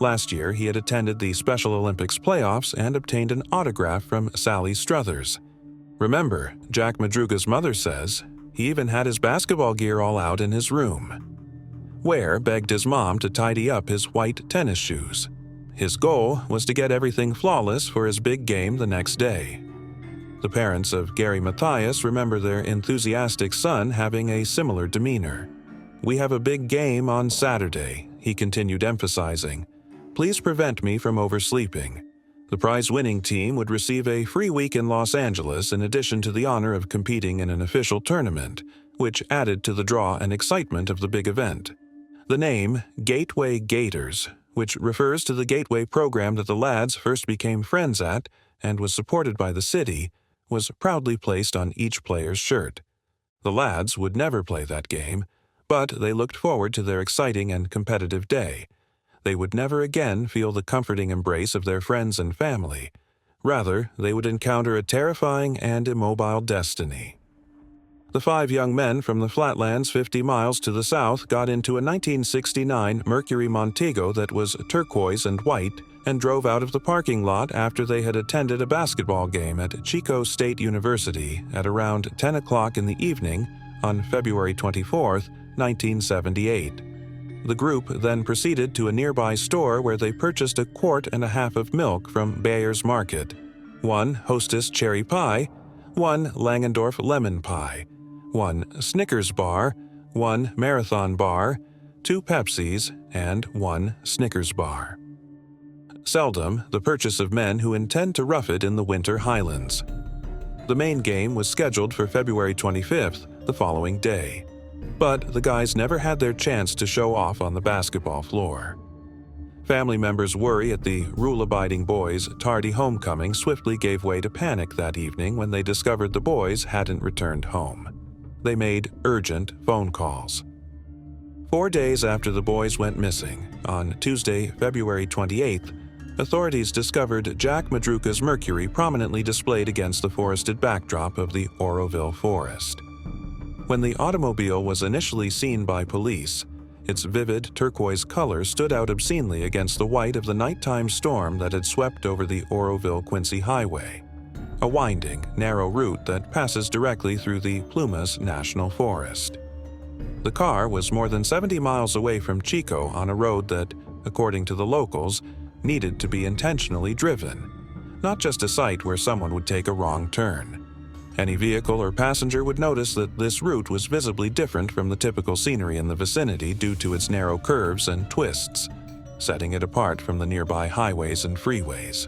Last year, he had attended the Special Olympics playoffs and obtained an autograph from Sally Struthers. Remember, Jack Madruga's mother says, he even had his basketball gear all out in his room. Ware begged his mom to tidy up his white tennis shoes. His goal was to get everything flawless for his big game the next day. The parents of Gary Mathias remember their enthusiastic son having a similar demeanor. "We have a big game on Saturday," he continued emphasizing. "Please prevent me from oversleeping." The prize-winning team would receive a free week in Los Angeles in addition to the honor of competing in an official tournament, which added to the draw and excitement of the big event. The name Gateway Gators, which refers to the Gateway program that the lads first became friends at and was supported by the city, was proudly placed on each player's shirt. The lads would never play that game, but they looked forward to their exciting and competitive day. They would never again feel the comforting embrace of their friends and family. Rather, they would encounter a terrifying and immobile destiny. The 5 young men from the flatlands 50 miles to the south got into a 1969 Mercury Montego that was turquoise and white and drove out of the parking lot after they had attended a basketball game at Chico State University at around 10 o'clock in the evening on February 24, 1978. The group then proceeded to a nearby store where they purchased a quart and a half of milk from Bayer's Market, 1 Hostess cherry pie, 1 Langendorf lemon pie, 1 Snickers bar, 1 Marathon bar, 2 Pepsis, and 1 Snickers bar. Seldom the purchase of men who intend to rough it in the winter highlands. The main game was scheduled for February 25th, the following day. But the guys never had their chance to show off on the basketball floor. Family members' worry at the rule-abiding boys' tardy homecoming swiftly gave way to panic that evening when they discovered the boys hadn't returned home. They made urgent phone calls. 4 days after the boys went missing, on Tuesday, February 28th, authorities discovered Jack Madruga's Mercury prominently displayed against the forested backdrop of the Oroville Forest. When the automobile was initially seen by police, its vivid turquoise color stood out obscenely against the white of the nighttime storm that had swept over the Oroville-Quincy Highway, a winding, narrow route that passes directly through the Plumas National Forest. The car was more than 70 miles away from Chico on a road that, according to the locals, needed to be intentionally driven, not just a site where someone would take a wrong turn. Any vehicle or passenger would notice that this route was visibly different from the typical scenery in the vicinity due to its narrow curves and twists, setting it apart from the nearby highways and freeways.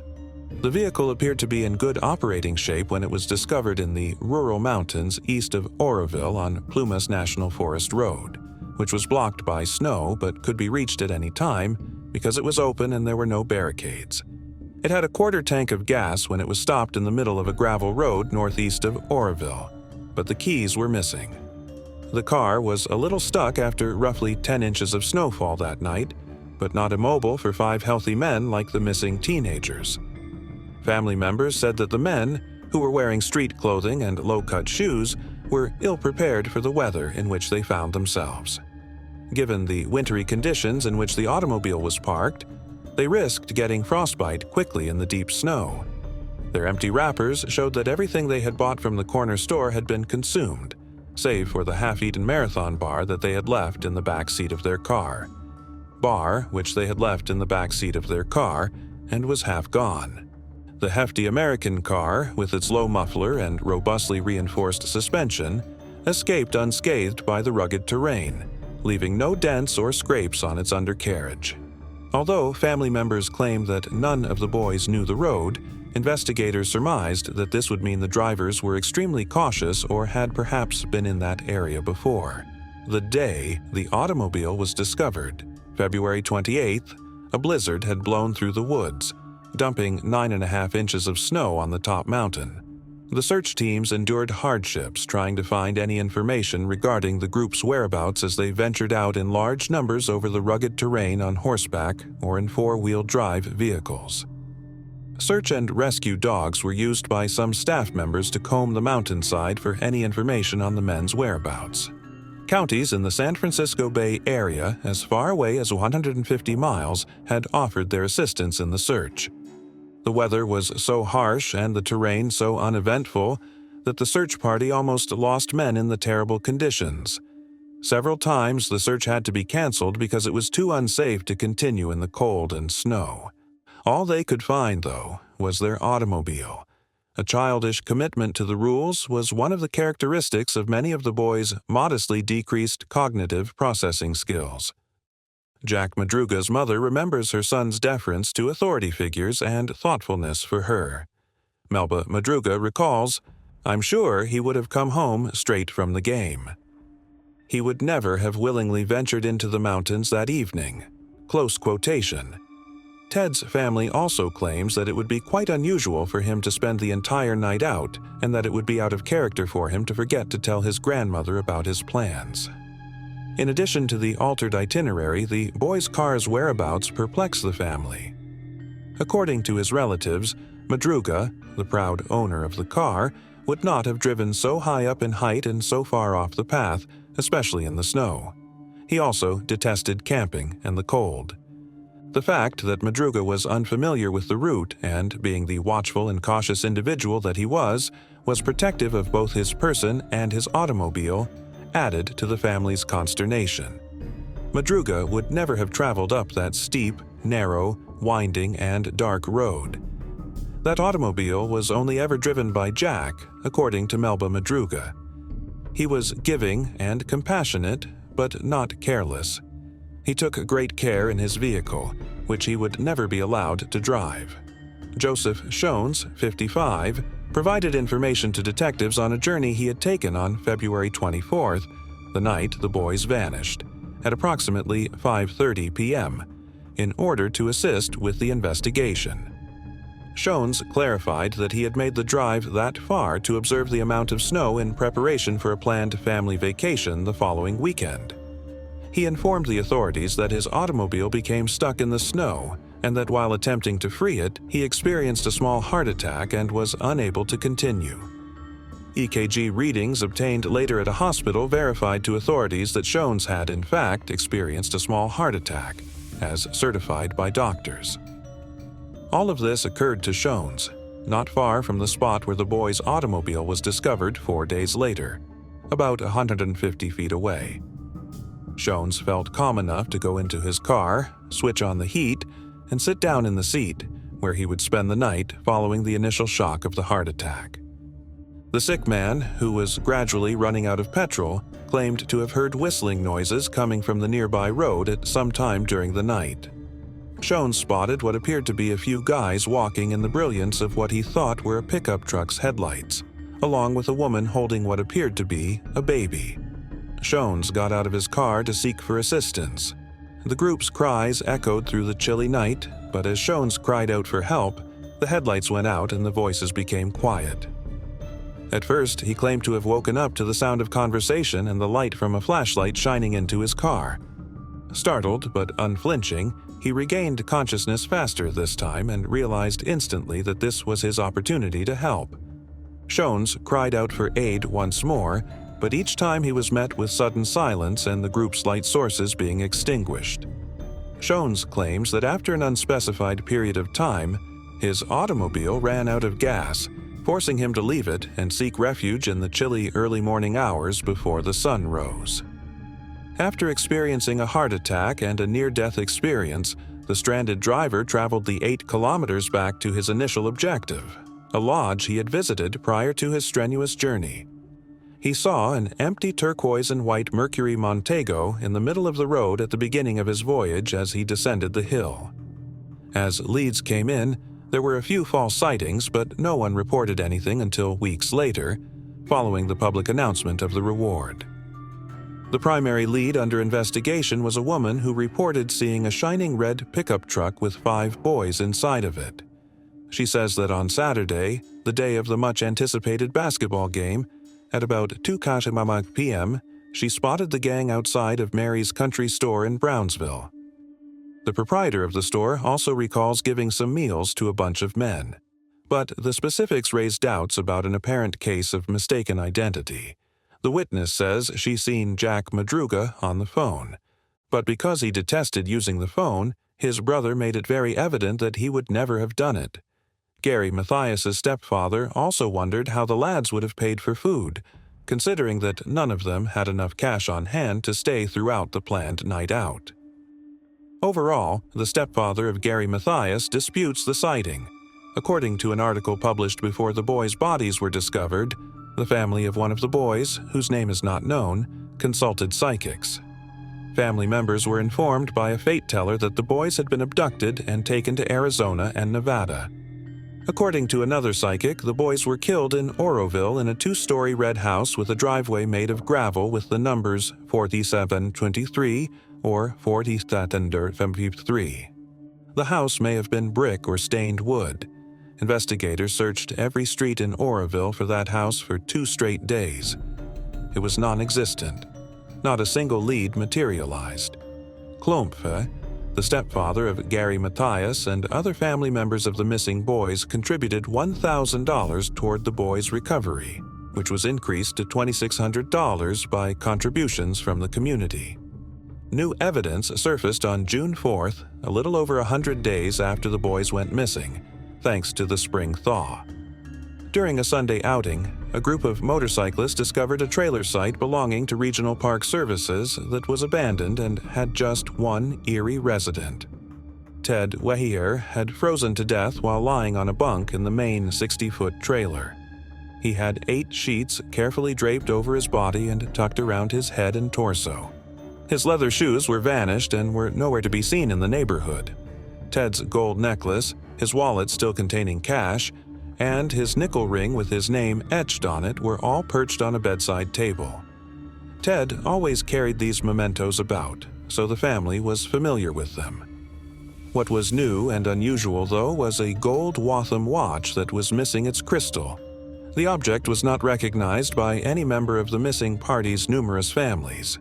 The vehicle appeared to be in good operating shape when it was discovered in the rural mountains east of Oroville on Plumas National Forest Road, which was blocked by snow but could be reached at any time because it was open and there were no barricades. It had a quarter tank of gas when it was stopped in the middle of a gravel road northeast of Oroville, but the keys were missing. The car was a little stuck after roughly 10 inches of snowfall that night, but not immobile for 5 healthy men like the missing teenagers. Family members said that the men, who were wearing street clothing and low-cut shoes, were ill-prepared for the weather in which they found themselves. Given the wintry conditions in which the automobile was parked, they risked getting frostbite quickly in the deep snow. Their empty wrappers showed that everything they had bought from the corner store had been consumed, save for the half-eaten Marathon bar that they had left in the back seat of their car. Bar, which they had left in the back seat of their car, and was half gone. The hefty American car, with its low muffler and robustly reinforced suspension, escaped unscathed by the rugged terrain, leaving no dents or scrapes on its undercarriage. Although family members claimed that none of the boys knew the road, investigators surmised that this would mean the drivers were extremely cautious or had perhaps been in that area before. The day the automobile was discovered, February 28th, a blizzard had blown through the woods, dumping 9.5 inches of snow on the top mountain. The search teams endured hardships trying to find any information regarding the group's whereabouts as they ventured out in large numbers over the rugged terrain on horseback or in four-wheel drive vehicles. Search and rescue dogs were used by some staff members to comb the mountainside for any information on the men's whereabouts. Counties in the San Francisco Bay Area, as far away as 150 miles, had offered their assistance in the search. The weather was so harsh and the terrain so uneventful that the search party almost lost men in the terrible conditions. Several times the search had to be canceled because it was too unsafe to continue in the cold and snow. All they could find, though, was their automobile. A childish commitment to the rules was one of the characteristics of many of the boys' modestly decreased cognitive processing skills. Jack Madruga's mother remembers her son's deference to authority figures and thoughtfulness for her. Melba Madruga recalls, "I'm sure he would have come home straight from the game." he would never have willingly ventured into the mountains that evening. Close quotation. Ted's family also claims that it would be quite unusual for him to spend the entire night out, and that it would be out of character for him to forget to tell his grandmother about his plans. In addition to the altered itinerary, the boy's car's whereabouts perplex the family. According to his relatives, Madruga, the proud owner of the car, would not have driven so high up in height and so far off the path, especially in the snow. He also detested camping and the cold. The fact that Madruga was unfamiliar with the route and, being the watchful and cautious individual that he was protective of both his person and his automobile, added to the family's consternation. Madruga would never have traveled up that steep, narrow, winding, and dark road. That automobile was only ever driven by Jack, according to Melba Madruga. He was giving and compassionate, but not careless. He took great care in his vehicle, which he would never be allowed to drive. Joseph Shones, 55, provided information to detectives on a journey he had taken on February 24th, the night the boys vanished, at approximately 5:30 p.m., in order to assist with the investigation. Shones clarified that he had made the drive that far to observe the amount of snow in preparation for a planned family vacation the following weekend. He informed the authorities that his automobile became stuck in the snow and that while attempting to free it, he experienced a small heart attack and was unable to continue. EKG readings obtained later at a hospital verified to authorities that Shones had, in fact, experienced a small heart attack, as certified by doctors. All of this occurred to Shones, not far from the spot where the boy's automobile was discovered 4 days later, about 150 feet away. Shones felt calm enough to go into his car, switch on the heat, and sit down in the seat, where he would spend the night following the initial shock of the heart attack. The sick man, who was gradually running out of petrol, claimed to have heard whistling noises coming from the nearby road at some time during the night. Shones spotted what appeared to be a few guys walking in the brilliance of what he thought were a pickup truck's headlights, along with a woman holding what appeared to be a baby. Shones got out of his car to seek for assistance. The group's cries echoed through the chilly night, but as Shones cried out for help, the headlights went out and the voices became quiet. At first, he claimed to have woken up to the sound of conversation and the light from a flashlight shining into his car. Startled but unflinching, he regained consciousness faster this time and realized instantly that this was his opportunity to help. Shones cried out for aid once more, but each time he was met with sudden silence and the group's light sources being extinguished. Shones claims that after an unspecified period of time, his automobile ran out of gas, forcing him to leave it and seek refuge in the chilly early morning hours before the sun rose. After experiencing a heart attack and a near-death experience, the stranded driver traveled the 8 kilometers back to his initial objective, a lodge he had visited prior to his strenuous journey. He saw an empty turquoise and white Mercury Montego in the middle of the road at the beginning of his voyage as he descended the hill. As leads came in, there were a few false sightings, but no one reported anything until weeks later, following the public announcement of the reward. The primary lead under investigation was a woman who reported seeing a shining red pickup truck with 5 boys inside of it. She says that on Saturday, the day of the much-anticipated basketball game, at about 2 p.m., she spotted the gang outside of Mary's Country Store in Brownsville. The proprietor of the store also recalls giving some meals to a bunch of men, but the specifics raise doubts about an apparent case of mistaken identity. The witness says she seen Jack Madruga on the phone, but because he detested using the phone, his brother made it very evident that he would never have done it. Gary Mathias's stepfather also wondered how the lads would have paid for food, considering that none of them had enough cash on hand to stay throughout the planned night out. Overall, the stepfather of Gary Mathias disputes the sighting. According to an article published before the boys' bodies were discovered, the family of one of the boys, whose name is not known, consulted psychics. Family members were informed by a fate teller that the boys had been abducted and taken to Arizona and Nevada. According to another psychic, the boys were killed in Oroville in a 2-story red house with a driveway made of gravel with the numbers 4723 or 4753. The house may have been brick or stained wood. Investigators searched every street in Oroville for that house for 2 straight days. It was non-existent. Not a single lead materialized. Klompfe, the stepfather of Gary Mathias and other family members of the missing boys, contributed $1,000 toward the boys' recovery, which was increased to $2,600 by contributions from the community. New evidence surfaced on June 4th, a little over 100 days after the boys went missing, thanks to the spring thaw. During a Sunday outing, a group of motorcyclists discovered a trailer site belonging to Regional Park Services that was abandoned and had just one Erie resident. Ted Wehier had frozen to death while lying on a bunk in the main 60-foot trailer. He had 8 sheets carefully draped over his body and tucked around his head and torso. His leather shoes were vanished and were nowhere to be seen in the neighborhood. Ted's gold necklace, his wallet still containing cash, and his nickel ring with his name etched on it were all perched on a bedside table. Ted always carried these mementos about, so the family was familiar with them. What was new and unusual, though, was a gold Waltham watch that was missing its crystal. The object was not recognized by any member of the missing party's numerous families.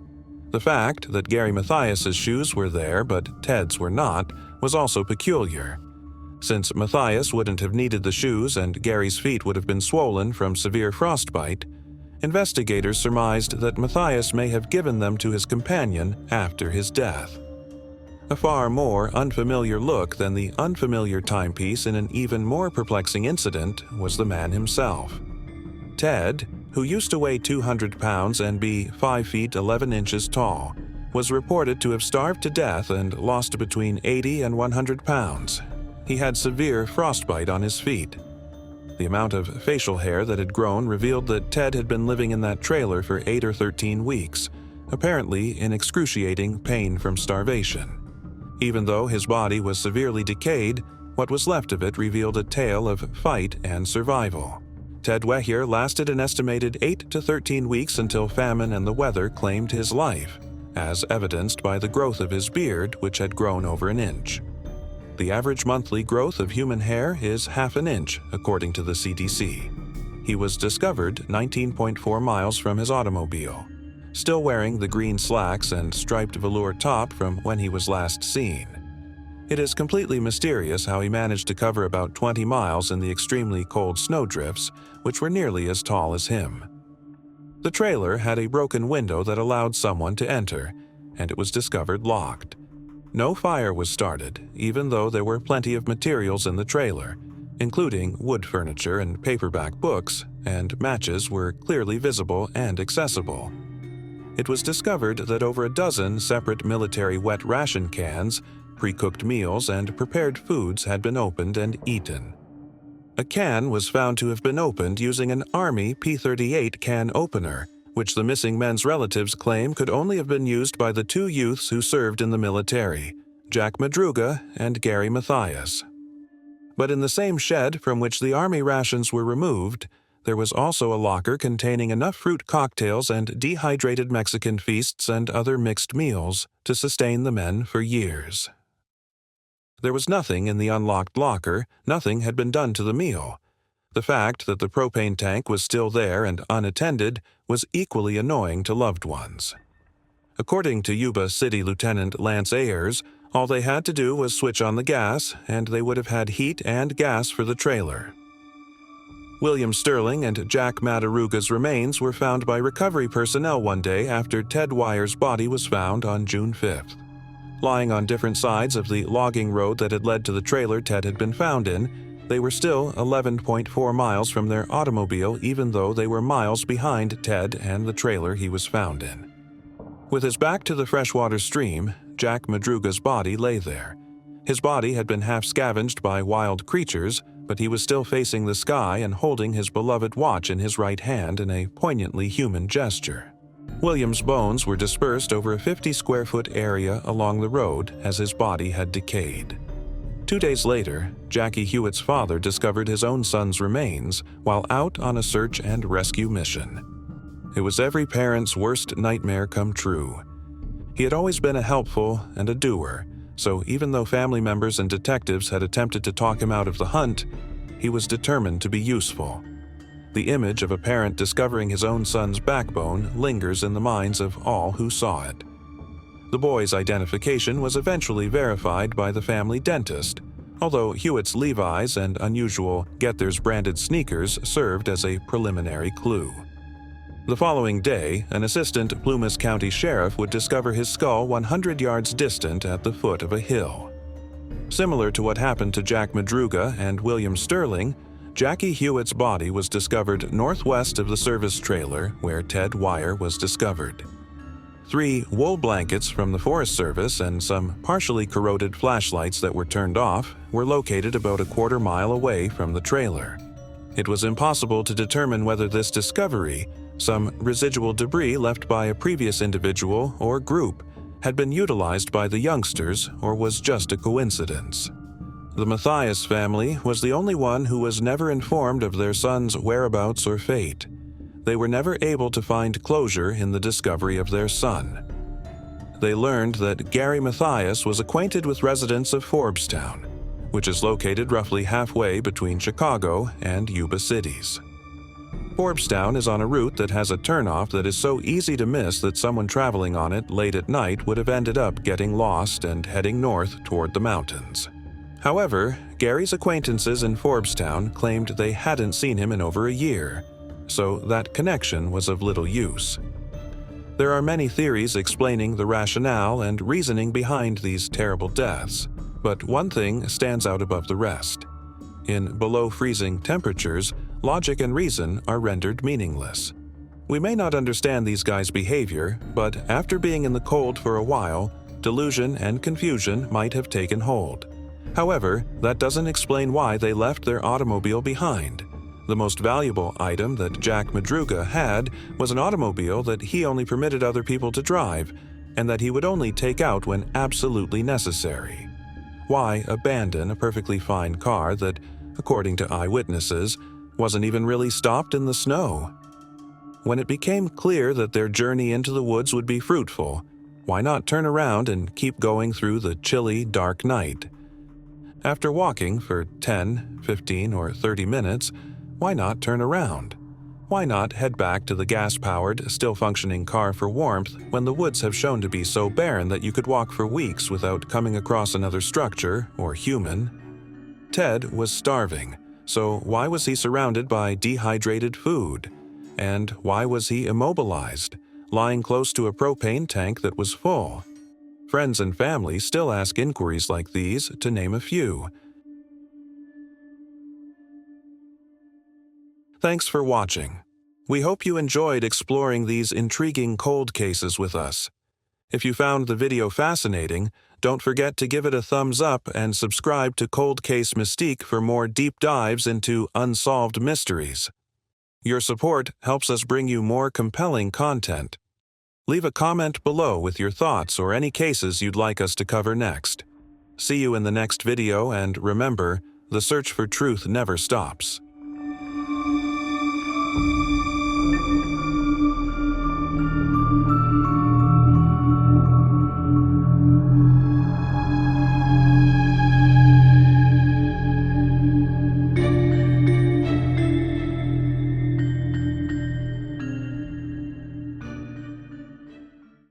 The fact that Gary Mathias's shoes were there but Ted's were not was also peculiar. Since Mathias wouldn't have needed the shoes and Gary's feet would have been swollen from severe frostbite, investigators surmised that Mathias may have given them to his companion after his death. A far more unfamiliar look than the unfamiliar timepiece in an even more perplexing incident was the man himself. Ted, who used to weigh 200 pounds and be 5 feet 11 inches tall, was reported to have starved to death and lost between 80 and 100 pounds. He had severe frostbite on his feet. The amount of facial hair that had grown revealed that Ted had been living in that trailer for 8 or 13 weeks, apparently in excruciating pain from starvation. Even though his body was severely decayed, what was left of it revealed a tale of fight and survival. Ted Wehier lasted an estimated 8 to 13 weeks until famine and the weather claimed his life, as evidenced by the growth of his beard, which had grown over an inch. The average monthly growth of human hair is half an inch, according to the CDC. He was discovered 19.4 miles from his automobile, still wearing the green slacks and striped velour top from when he was last seen. It is completely mysterious how he managed to cover about 20 miles in the extremely cold snowdrifts, which were nearly as tall as him. The trailer had a broken window that allowed someone to enter, and it was discovered locked. No fire was started, even though there were plenty of materials in the trailer, including wood furniture and paperback books, and matches were clearly visible and accessible. It was discovered that over a dozen separate military wet ration cans, pre-cooked meals, and prepared foods had been opened and eaten. A can was found to have been opened using an Army P-38 can opener, which the missing men's relatives claim could only have been used by the 2 youths who served in the military, Jack Madruga and Gary Mathias. But in the same shed from which the Army rations were removed, there was also a locker containing enough fruit cocktails and dehydrated Mexican feasts and other mixed meals to sustain the men for years. There was nothing in the unlocked locker, nothing had been done to the meal. The fact that the propane tank was still there and unattended was equally annoying to loved ones. According to Yuba City Lieutenant Lance Ayers, all they had to do was switch on the gas, and they would have had heat and gas for the trailer. William Sterling and Jack Madaruga's remains were found by recovery personnel one day after Ted Weyer's body was found on June 5th. Lying on different sides of the logging road that had led to the trailer Ted had been found in, they were still 11.4 miles from their automobile, even though they were miles behind Ted and the trailer he was found in. With his back to the freshwater stream, Jack Madruga's body lay there. His body had been half scavenged by wild creatures, but he was still facing the sky and holding his beloved watch in his right hand in a poignantly human gesture. William's bones were dispersed over a 50-square-foot area along the road as his body had decayed. 2 days later, Jackie Hewitt's father discovered his own son's remains while out on a search and rescue mission. It was every parent's worst nightmare come true. He had always been a helpful and a doer, so even though family members and detectives had attempted to talk him out of the hunt, he was determined to be useful. The image of a parent discovering his own son's backbone lingers in the minds of all who saw it. The boy's identification was eventually verified by the family dentist, although Hewitt's Levi's and unusual Getters branded sneakers served as a preliminary clue. The following day, an assistant Plumas County sheriff would discover his skull 100 yards distant at the foot of a hill. Similar to what happened to Jack Madruga and William Sterling, Jackie Hewitt's body was discovered northwest of the service trailer where Ted Wire was discovered. 3 wool blankets from the Forest Service and some partially corroded flashlights that were turned off were located about a quarter mile away from the trailer. It was impossible to determine whether this discovery, some residual debris left by a previous individual or group, had been utilized by the youngsters or was just a coincidence. The Mathias family was the only one who was never informed of their son's whereabouts or fate. They were never able to find closure in the discovery of their son. They learned that Gary Mathias was acquainted with residents of Forbestown, which is located roughly halfway between Chicago and Yuba cities. Forbestown is on a route that has a turnoff that is so easy to miss that someone traveling on it late at night would have ended up getting lost and heading north toward the mountains. However, Gary's acquaintances in Forbestown claimed they hadn't seen him in over a year, so that connection was of little use. There are many theories explaining the rationale and reasoning behind these terrible deaths, but one thing stands out above the rest. In below-freezing temperatures, logic and reason are rendered meaningless. We may not understand these guys' behavior, but after being in the cold for a while, delusion and confusion might have taken hold. However, that doesn't explain why they left their automobile behind. The most valuable item that Jack Madruga had was an automobile that he only permitted other people to drive, and that he would only take out when absolutely necessary. Why abandon a perfectly fine car that, according to eyewitnesses, wasn't even really stopped in the snow? When it became clear that their journey into the woods would be fruitful, why not turn around and keep going through the chilly, dark night? After walking for 10, 15, or 30 minutes, why not turn around? Why not head back to the gas-powered, still-functioning car for warmth when the woods have shown to be so barren that you could walk for weeks without coming across another structure or human? Ted was starving, so why was he surrounded by dehydrated food? And why was he immobilized, lying close to a propane tank that was full? Friends and family still ask inquiries like these, to name a few. Thanks for watching. We hope you enjoyed exploring these intriguing cold cases with us. If you found the video fascinating, don't forget to give it a thumbs up and subscribe to Cold Case Mystique for more deep dives into unsolved mysteries. Your support helps us bring you more compelling content. Leave a comment below with your thoughts or any cases you'd like us to cover next. See you in the next video, and remember, the search for truth never stops.